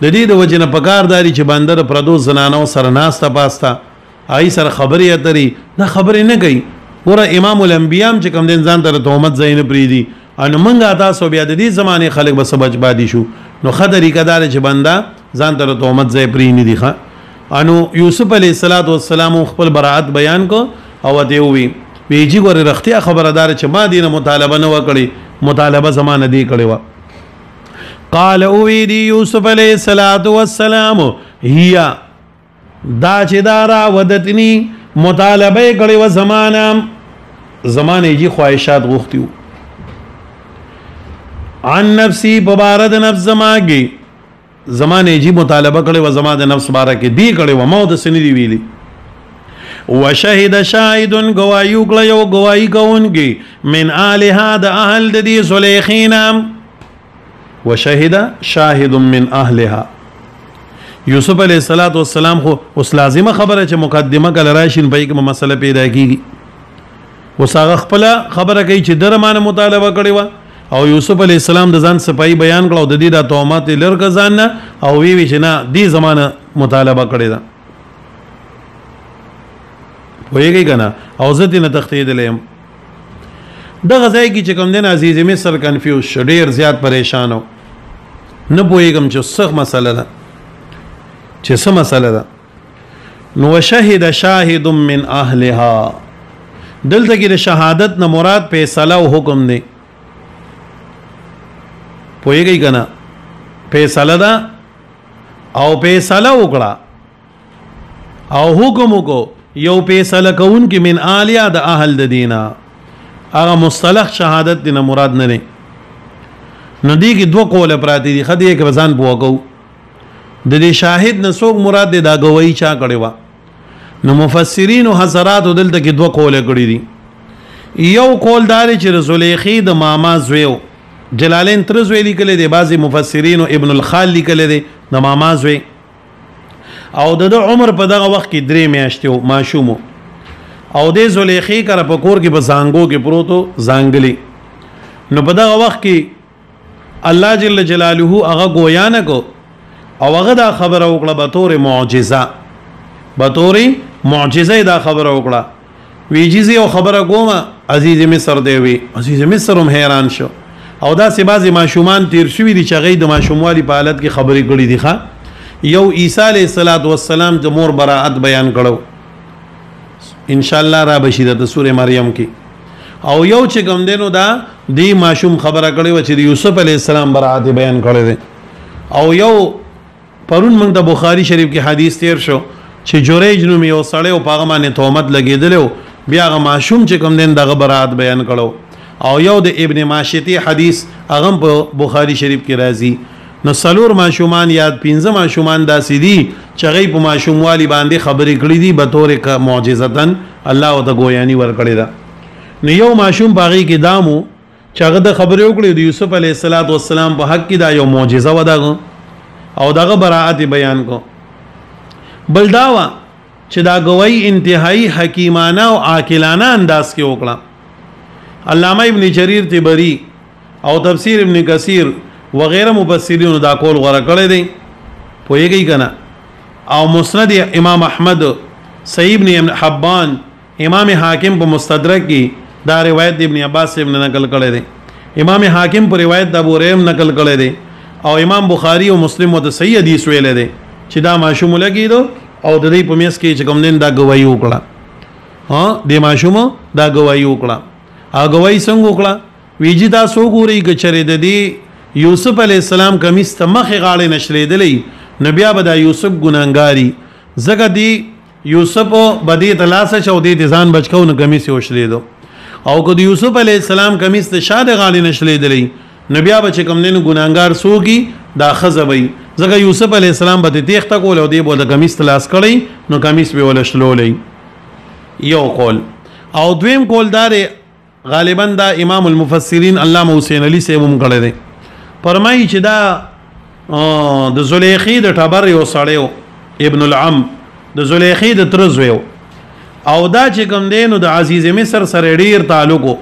د دې د وجه نه پکارداري چې بندر پردو زنانو سره ناسته پاستا آی سره خبرې اترې دا خبرې نه کوي ګوره امام الانبیاء چې کوم دین ځان ته تهمت ځای نه پری دی ان منګه تاسو بیا د دې زمانه خلک به سبج بادي شو نو خدري کدار چې بندا ځان ته تهمت ځای پری نه دی ښه انو یوسف علیہ السلام خپل براءت بیان کو او دی وی ویجی ګوره رختیا خبردار چې ما دینه مطالبه نه وکړي مطالبه زمانه دی کړي وا قال او دی یوسف علیہ السلام هيا دا چې دارا ودتنی مطالبه کړي و زمانه جی خواهشات غوښتیو عن نفسی ببارد نفس زماگی زمانه جی مطالبه کړي و زما د نفس باره کې دی کړي و موت سنی دی ویلی وشهد شاهد گوايو کړي او گواہی کوونکی من اهلها د اهل د دې زلیخینا وشهد شاهد من اهلها یوسف علیہ السلام خو اوس لازمه خبره چې مقدمه کله راشین په کومه مسله پیدا کیږي وساغه خپل خبره کوي چې درمانه مطالبه کړي و او یوسف علیہ السلام د ځان صفائی بیان کړو د دې د تهمت لرګ ځان نه او وی چې نه دې زمانه مطالبه کړی دا وایي کنه او زه نه تختیدلم د غزای کی چې کوم دین عزیز مصر کنفیوز شډیر زیات پریشان و نه پوهیږم چې څه مسله ده چې څه مسله ده نو وشهد شاهد من اهلها دلته کې د شهادت نه مراد فیصله او حکم دی پوهیږي کنه فیصله ده او فیصله وکړه او حکم وکړو یو فیصله کوون کې من آلیا د اهل د دینا هغه مصطلح شهادت دینه مراد نه نه ندی کې دوه قوله پراتی دي خدای کې وزن بوګو د دې شاهد نه څوک مراد دی دا گواہی چا کړي وا نو مفسرین او حضرات دلته کې دوه قوله کړي دي یو قول دار چې زلیخی د ماما زویو جلالین ترز ویلی کله دی بعضی مفسرین او ابن الخال کله دی د ماما زوی او د عمر په دغه وخت کې 3 میاشتې ماشوم او د زلیخی کر په کور کې په زانګو کې پروتو زانګلی نو په دغه وخت کې الله جل جلاله هغه گویا نه کو او هغه دا خبره وکړه به تور معجزه دا خبره وکړه ویجیزی او خبره کومه عزیز مصر دی وی عزیز مصر هم حیران شو او دا سی بعضی ماشومان تیر شوي دي چې هغوی د ماشوموالي په حالت کې خبرې کړي دي ښه یو عیسی علیه السلام د مور براعت بیان کړو انشاءالله را بشي د سوره مریم کې او یو چې کوم دی نو دا دی ماشوم خبره کړې وه چې د یوسف علیه السلام براعت بیان کړی دی او یو پرون موږ د بخاري شریف کې حدیث تیر شو چې جوریج نوم یو سړی و په هغه باندې تهمت لګېدلی و بیا هغه ماشوم چې کوم دی دغه براعت بیان کړو او یو د ابن ماشطي حدیث هغه په بخاري شریف کې راځي نو څلور ماشومان یا 15 ماشومان داسې دي چې هغوی په ماشوموالي باندې خبرې کړي دي بطور معجزتاً الله ورته ګویاني ورکړې ده نو یو ماشوم په هغې کې دا مو چې هغه د خبرې وکړې د یوسف علیه السلام په حق کې دا یو معجزه وه دغه او دغه براعت بیان کو بل دا وه چې دا ګوی انتهایی حکیمانه او عاقلانه انداز کې وکړه علامه ابن جریر طبری او تفسیر ابن کثیر وغیرہ مفسرینو دا کول غوره کړی دی پوهیږئ که نه او مسند امام احمد صحیح ابن حبان امام حاکم په مستدرک کې دا روایت ابن عباس ابن نقل کړی دی امام حاکم په روایت د ابو هریره نقل کړی دی او امام بخاری او مسلم ورته صحیح حدیث ویلی دی چې دا ماشوم لګېدو او د دې په میس کې چې کوم دین دا ګواهي وکړه د ماشوم دا ګواهي وکړه ګواهي څنګه وکړه ویجی تاسو وګورئ که چېرې د دې یوسف علیه السلام کمیس ته مخې غاړې نشلېدلی نو بیا به دا یوسف ګناهګاري ځکه دی یوسف به دې ته لاس اچه او دې ته ځان بچ کو نو کمیس یې وشلېدو او که د یوسف علیه السلام کمیس ته شا د غاړې نشلېدلی نو بیا به چې کوم دی نو ګناهګار څوک دا ښځه به ځکه یوسف علیه السلام به د تېښته کوله او دی به د کمیس ته لاس کړی نو کمیس به یې وله شلولی یو قول او دویم قول دا دی غالبا دا امام المفسرین علامه حسین علي صاحب هم کړی دی فرمایي چې دا د زلیخې د ټبر یو سړی و ابن العم د زلیخې د تره زوی و او دا چې کوم دی نو د عزیز مصر سره ډېر تعلق و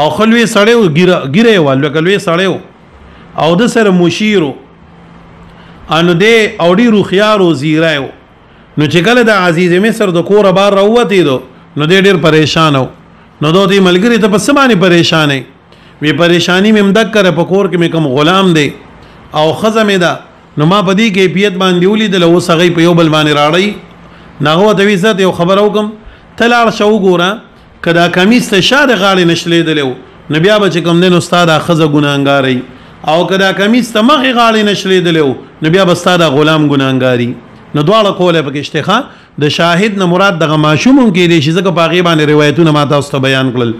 او ښه لوی سړی و ږیره یې وه لکه لوی سړی و او د سره مشیر و نو دی او ډېر هوښیار و زیری و نو چې کله د عزیز مصر د کوره بار راووتېدو نو دی ډېر پریشان و نو دو تی ملګری ته په څه باندې پریشانې وی پریشانی مې مدک کړه په کور کې مې کوم غلام دی او ښځه مې ده نو ما په دې کیفیت باندې ولیدله اوس هغوی په یو بل باندې راړئ نو هغه ورته وي زه ته یو خبره وکړم ته لاړ شه وګوره که دا کمیس ته شا د غاړې نشلېدلی و نو بیا به چې کوم دی نو ستا دا ښځه ګناهګارئ او که دا کمیس ته مخې غاړې نشلېدلی و نو بیا به ستا دا غلام ګناهګاري نو دواړه قوله پکې شته ښه د شاهد نه مراد دغه ماشوم هم کېدی شي ځکه په هغې باندې روایتونه ما تاسو ته بیان کړل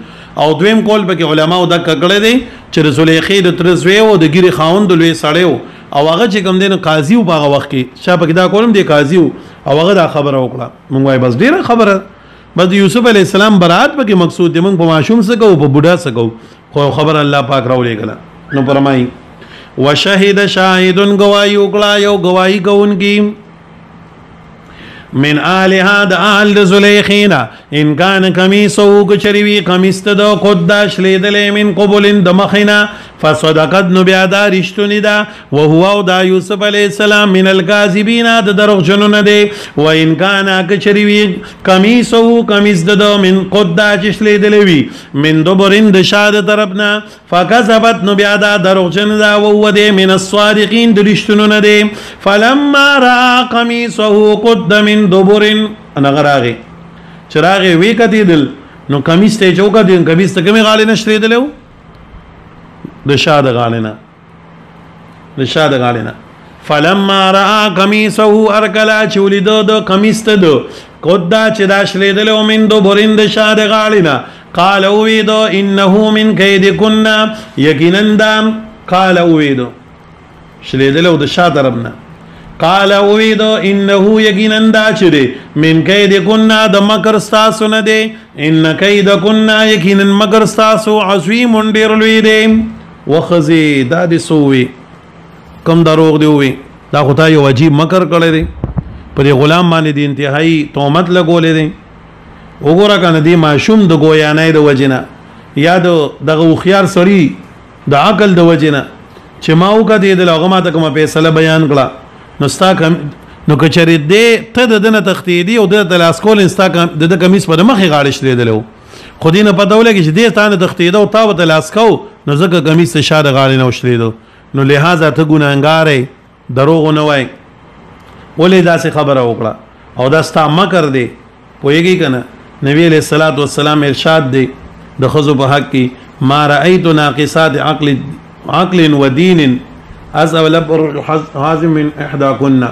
او دویم قول پکې علماو دکه کړی دی چې د زلیخې د تره زوی و د ګیرې خاوند لوی سړی و او هغه چې کوم دی نو قاضي و په هغه وخت کې شا پکې دا کول هم دی قاضي و او هغه دا خبره وکړه مونږ وایو بس ډېره خبره بس د یوسف علیه السلام برات پکې مقصود دی مونږ په ماشوم څه کوو په بوډا څه کوو خو خبره الله پاک راولېږله نو فرمایي وشهد شاهد ګواهي وکړه یو ګواهي کوونکي من آلها دا آل دا زلیخینا ان کان کمیسو کچریوی کمیست دا قد داشلیدلی من قبول دا مخینا فصدقت نبیادا رشتونی دا وهو دا یوسف علیہ السلام من الکاذبین دا دروغ جنون دے و ان کانا کچریوی کمیسو کمیست دا من قد داشلیدلی من دبرین دا شاد طرفنا فکذبت نبیادا دروغ جن دا وهو دے من الصادقین دا رشتونون دے فلما را کمیسو قد من دوبورین نغراغي چراغي وی کتیدل نو کمیس ته چوکا دین کمیس ته کمی غالی نشریدلو د شاده غالینا د شاده غالینا فلما را کمیسه ارکلا چولید د کمیس ته دو قدا چې دا شریدلو من دوبورین د شاده غالینا قال اوید انه من کیدکن یقینا دام قال اوید شریدلو د شاده ربنا قال اوید انه یقینا دا چره من کید کنا د مکر استاسو نه دی ان کید کنا یقینا مکر استاسو عظیم ډیر لوی دی وخزی دا دی سووي کم دروغ دی وي دا خدای یو عجیب مکر کړی دی پر غلام باندې دی انتهایی تهمت لګولې دی وګوره کنه دی ماشوم د ګویانای د وجنه یا دغه خيار سړی د عقل د وجنه چې ما وکړه دی د لغه ما ته کومه فیصله بیان کړه نو ستا نو کچری دې ته د دنه تختیدی او د لاسکول انستا د کمیس په مخې غاړه شلیدلو خو دې نه پته ولګي چې دې تانه تختیدو او تا به لاسکو نو ځکه کمیس ته شاده غاړه نه وشلیدو نو لہذا ته ګناهګار دروغ نه وای ولې داسې خبره وکړه او دا ستا مکر دی پوهیږي کنه نبی علیہ الصلوۃ والسلام ارشاد دی د خذو په حق کې ما رأيت ناقصات عقل ودين ازول حازم من احداكن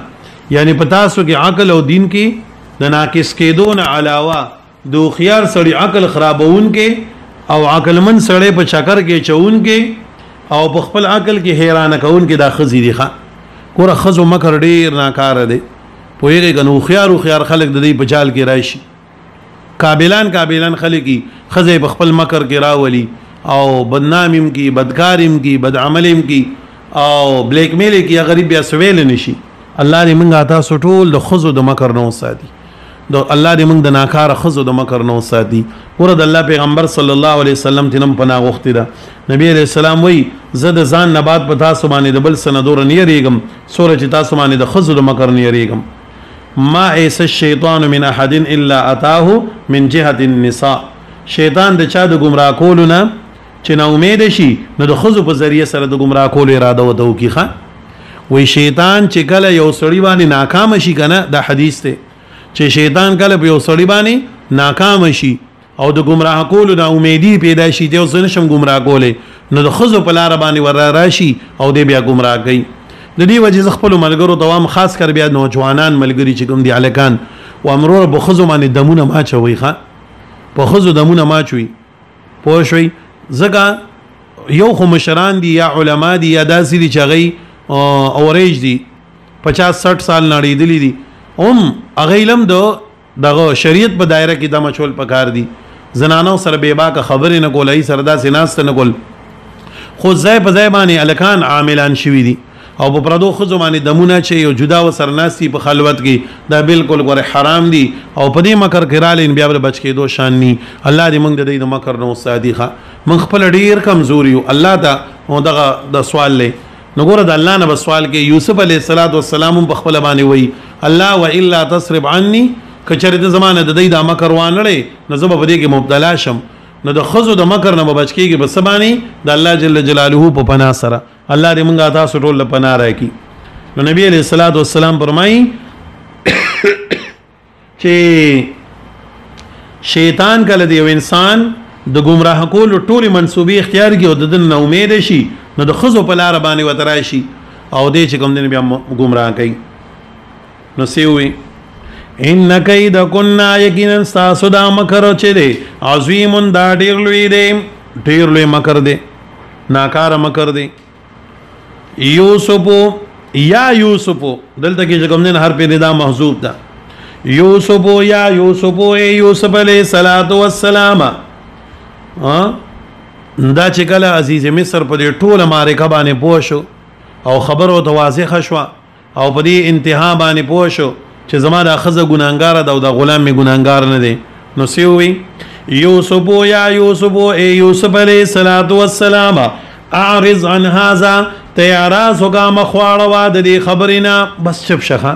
یعنی پتا سو کې عقل او دین کې د ناقص کېدون علاوه دو خيار سړی عقل خرابون کې او عقل من سړی په چکر کې چون کې او په خپل عقل کې حیران کون کې دا خزي دي ښه ګوره خزو مکر ډیر ناکاره دی پوهیږي کنه خيار خلک د دې په چال کې راشي قابلان خلکی خزه په خپل مکر کې راولي او بدنامیم کی بدکاریم کی بدعملیم کی او بلیک میل کی غریب بیا سویل نشي الله دې موږ آتا سټول د خزو د مکر نو ساتي د الله دې موږ د ناکار خزو د مکر نو ساتي ورته الله پیغمبر صلی الله علیه وسلم تنم پناه غوښتي دا نبی علیہ السلام وی زد ځان نبات په تاسو باندې د بل سندور نه یریګم سورہ چې تاسو باندې د خزو د مکر نه یریګم ما ایس الشیطان من احد الا اتاه من جهه النساء شیطان د چا د گمراه کولو نه چې نو امید شي نو د خزو په ذریعہ سره د گمراه کولو اراده وته کیخه وی شیطان چې کله یو سړی باندې ناکام شي کنه د حدیث ته چې شیطان کله په یو سړی باندې ناکام شي او د گمراه کولو د امیدي پیدا شي ته اوس نشم گمراه کوله نو د خزو په لار باندې ور راشي او د بیا گمراه کوي د دې وجه خپل ملګرو دوام خاص کر بیا نوجوانان ملګری چې کوم دي الکان و امرور په خزو باندې دمونه ما چوي ښه په خزو دمونه ما چوي پوه شوي ځکه یو خو مشران دي یا علما دي یا داسې دي چې غي اوریج دي 50-60 سال نړیدلی دي هغه علم دغه شریعت په دایره کې د مچول پکار دي زنانو سره بیباکه خبرې نه کولای سره داسې ناست نه کول خو ځای په ځای باندې الکان عاملان شوي دي او په پردو خزو باندې دمونه چې یو جدا و سرناسي په خلوت کې دا بالکل ګوره حرام دي او په دې مکر کې رالین بیا بچ کېدو شان ني الله دې موږ د دې مکر نو صادقه موږ خپل ډیر کمزوري یو الله دا دغه د سوال لې نو ګوره د الله نه سوال کې یوسف علیه السلام په خپل باندې وای الله و الا تصرف عني کچره د زمانه د دې د مکر وانړې نو زه به دې کې مبتلا شم نو د خزو د مکر نه بچ کېږي بس باندې د الله جل جلاله په پناه سره الله دې موږ تاسو ټول له پناه راکړي نو نبی علیہ الصلوۃ والسلام فرمایي چې شیطان کله دی انسان د گمراه کول ټول منسوبي اختیار کی او د دن امید شي نو د خزو په لار باندې وتراشي او دې چې کوم دین بیا گمراه کوي نو سیوي ان کید کنا یقینا ساسدا مکر چه دی عظیم دا ډیر لوی دی ډیر لوی مکر دی ناکار مکر دی یوسف یا یوسف دلته کې کوم دین هر په ندا محذوف ده یوسف یا یوسف ای یوسف علیہ الصلوۃ والسلام دا چې کله عزیز مصر په دې ټوله معرکه باندې پوښو او خبرو ته واضح شو او په دې انتها باندې پوښو چې زما د خزه ګناګار ده او د غلام می ګناګار نه دی نو سیوي یوسف یا یوسف ای یوسف علیہ الصلوۃ والسلام اعرض عن هذا تیاراز وګه مخواړه وا د دې خبرینا بس چپ شخه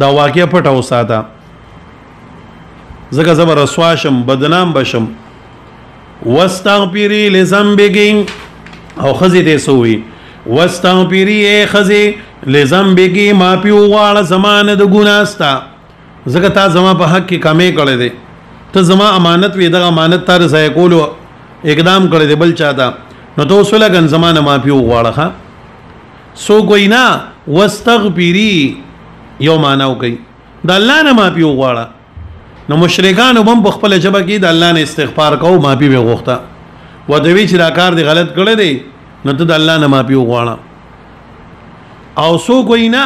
دا واقعیا پټه وساته زګه زبر رسواشم بدنام بشم واستغفری لذنبک او خزی دې سوی واستغفری ای خزی لذنبک ما پیو غواړه زمانه د ګناستا زګه تا زما په حق کې کمې کړې دي ته زما امانت وې دغه امانت تر ځای کولو اقدام کړې دي بل چاته نو تو سولګن زمانه ما پیو غواړه سو کوئی نه واستغفری یو معنا کوي د الله نه ما پیو غواړه نو مشرکان هم په خپل جبه کې د الله نه استغفار کوو ما پیو غوښته و دوی چې دا کار دی غلط کړی دی نو ته د الله نه ما پیو غواړه او سو کوئی نه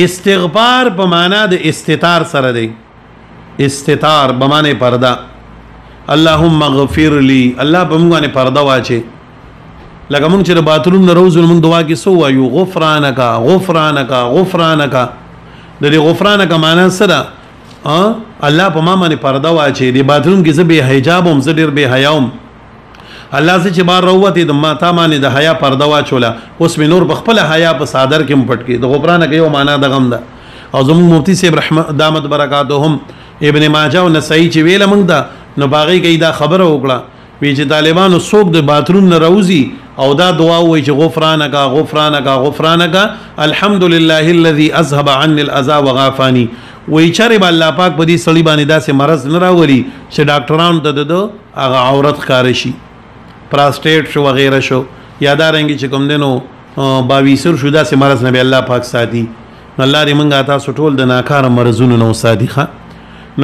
استغفار په معنا د استتار سره دی استتار په معنی پرده اللهم اغفر لي الله په موږ باندې پرده واچي لکه موږ چې د باتروم نه روزو موږ دعا کې سو وایو غفرانک غفرانک غفرانک د دې غفرانک معنا سره الله په ما باندې پرده واچي د باتروم کې زه به حجاب هم زه ډیر به حیاوم الله سے چې بار روته د ما تا باندې د حیا پرده واچولا اوس می نور بخپل حیا په صادر کې مپټ کې د غفرانک یو معنا د غم ده او زموږ مفتی صاحب رحمت دامت برکاتهم ابن ماجه او نسائی چې ویله موږ دا نو باغی کې دا خبره وکړه وی چې طالبانو څوک د باتروم نه راوځي او دا دعا وایي چې غفرانک غفرانک غفرانک الحمدلله الذي اذهب عني الاذى وغافاني وی چرې الله پاک په دې سړي باندې داسې مرض نه راولي چې ډاکټرانو ته د هغه عورت ښکاره شي پراسټیټ شو وغیره شو یادارنګي چې کوم دینو باویسر شو داسې مرض نه به الله پاک ساتي الله دې موږ تاسو ټول د ناکاره مرزونو نو ساتي ښه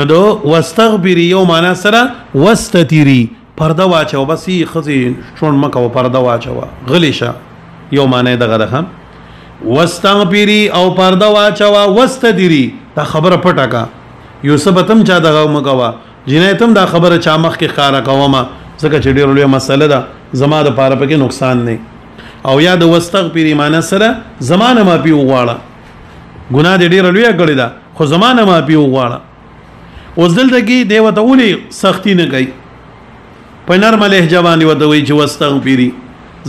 نو دو واستغفری یو معنا سره واستتری پرده واچو بس یې ښځې شونډ مه کوه پرده واچوه غلی شه یو معنا یې دغه ده ښه واستغفری او پرده واچوه واستتری دا خبره پټه کا یوسف تم چا دغه مه کوه جنایت هم دا خبره چا مخکې ښکاره کومه ځکه چې ډېره لویه مسله ده زما دپاره پکې نقصان نه او یا د واستغفری معنا سره زما نه معافي وغواړه ګناه دې ډېره لویه کړې ده خو زما نه معافي وغواړه اوس دلته کې دی ورته ولې سختي نه کوي په نرمه لهجه باندې ورته وایي چې واستغفري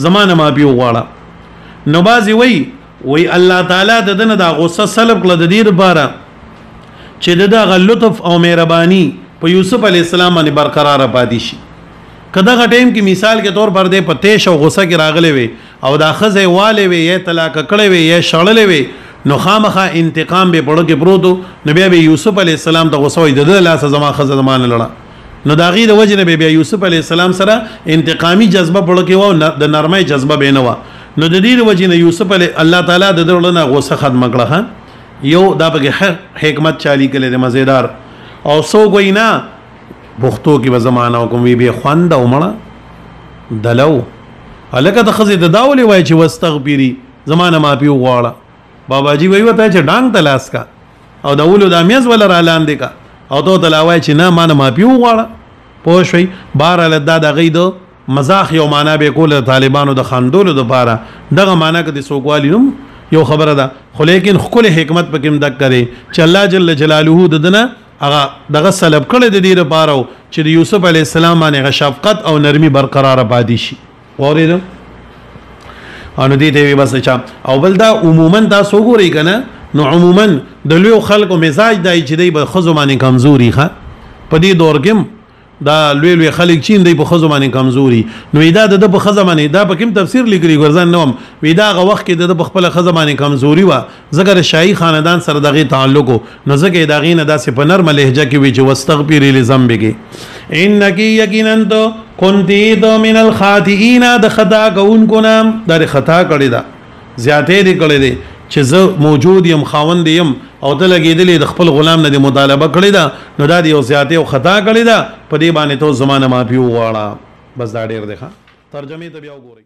زما نه معافي وغواړه نو بعضې وایي الله تعالی د ده نه دا غصه سلب کړه د دې دپاره چې د دغه لطف او مهرباني په یوسف علیه السلام باندې برقراره پاتې شي که دغه ټایم کې مثال کې طور پر دی په تیش او غصه کې راغلی وي او دا ښځه یې والې وي یا طلاقه کړی وي یا شړلې وي نو خامخا انتقام به پړو کې پروت نو بیا به یوسف علیه السلام ته غصه وي د ده لاسه زما ښځه زما نه لړه نو د هغې د وجې نه به بیا یوسف علیه السلام سره انتقامي جذبه پړو کې وه د نرمۍ جذبه به نه وه نو د دې د وجې نه یوسف الله تعالی د ده نه غصه ختمه کړه یو دا پکې حکمت چا لیکلی دی مزیدار او څوک وایي نه پښتو کې به زمانه وکړم وی بې خوند او مړه دلو هلکه د ښځې ته دا ولې وایي چې واستغفري زما نه معافي وغواړه باباجي وایي ورته چې ډانګ ته لاس کا او د اولو دا میز وله را لاندې کا او ته ورته لا وایي چې نه ما نه معافي وغواړه پوه شوئ بهرحاله دا د هغوی د مزاح یو معنا به یې کوله د طالبانو د خندولو دپاره دغه معنا که د څوک والي نوم یو خبره ده خو لیکن ښکلی حکمت پکې هم دک دی چې الله جل جلاله د ده نه هغه دغه سلب کړی د دې دپاره چې د یوسف علیه السلام باندې هغه شفقت او نرمي برقراره پاتې شي واورېدم نو دې ته وي بس چا او بل دا عموما تاسو وګورئ که نه نو عموما د لویو خلکو مزاج دا چې دی به ښځو باندې کمزوري ښه په دې دور کې دا لوی لوی خلک چې دی په ښځو باندې کمزوري نو دا د ده په ښځه باندې دا په کوم تفسیر لیکلي ګرځان نه وم وی دا هغه وخت کې د ده په خپله ښځه باندې کمزوري وه ځکه د شاهي خاندان سره د هغې تعلق و نو ځکه یې د هغې نه داسې په نرمه لهجه کې وي چې واستغفري لذنبک انک یقینا تو کنتی تو من الخاطئین د خطا کوونکو نه دا د خطا کړې ده زیاتې دې کړې دی چې زه موجود یم خاوند یم او ته لګېدلې د خپل غلام نه دې مطالبه کړې ده نو دا دې یو زیاتې او خطا کړې ده په دې باندې تو زما نه معافي وغواړه بس دا ډېر دی ښه ترجمې ته بیا وګورئ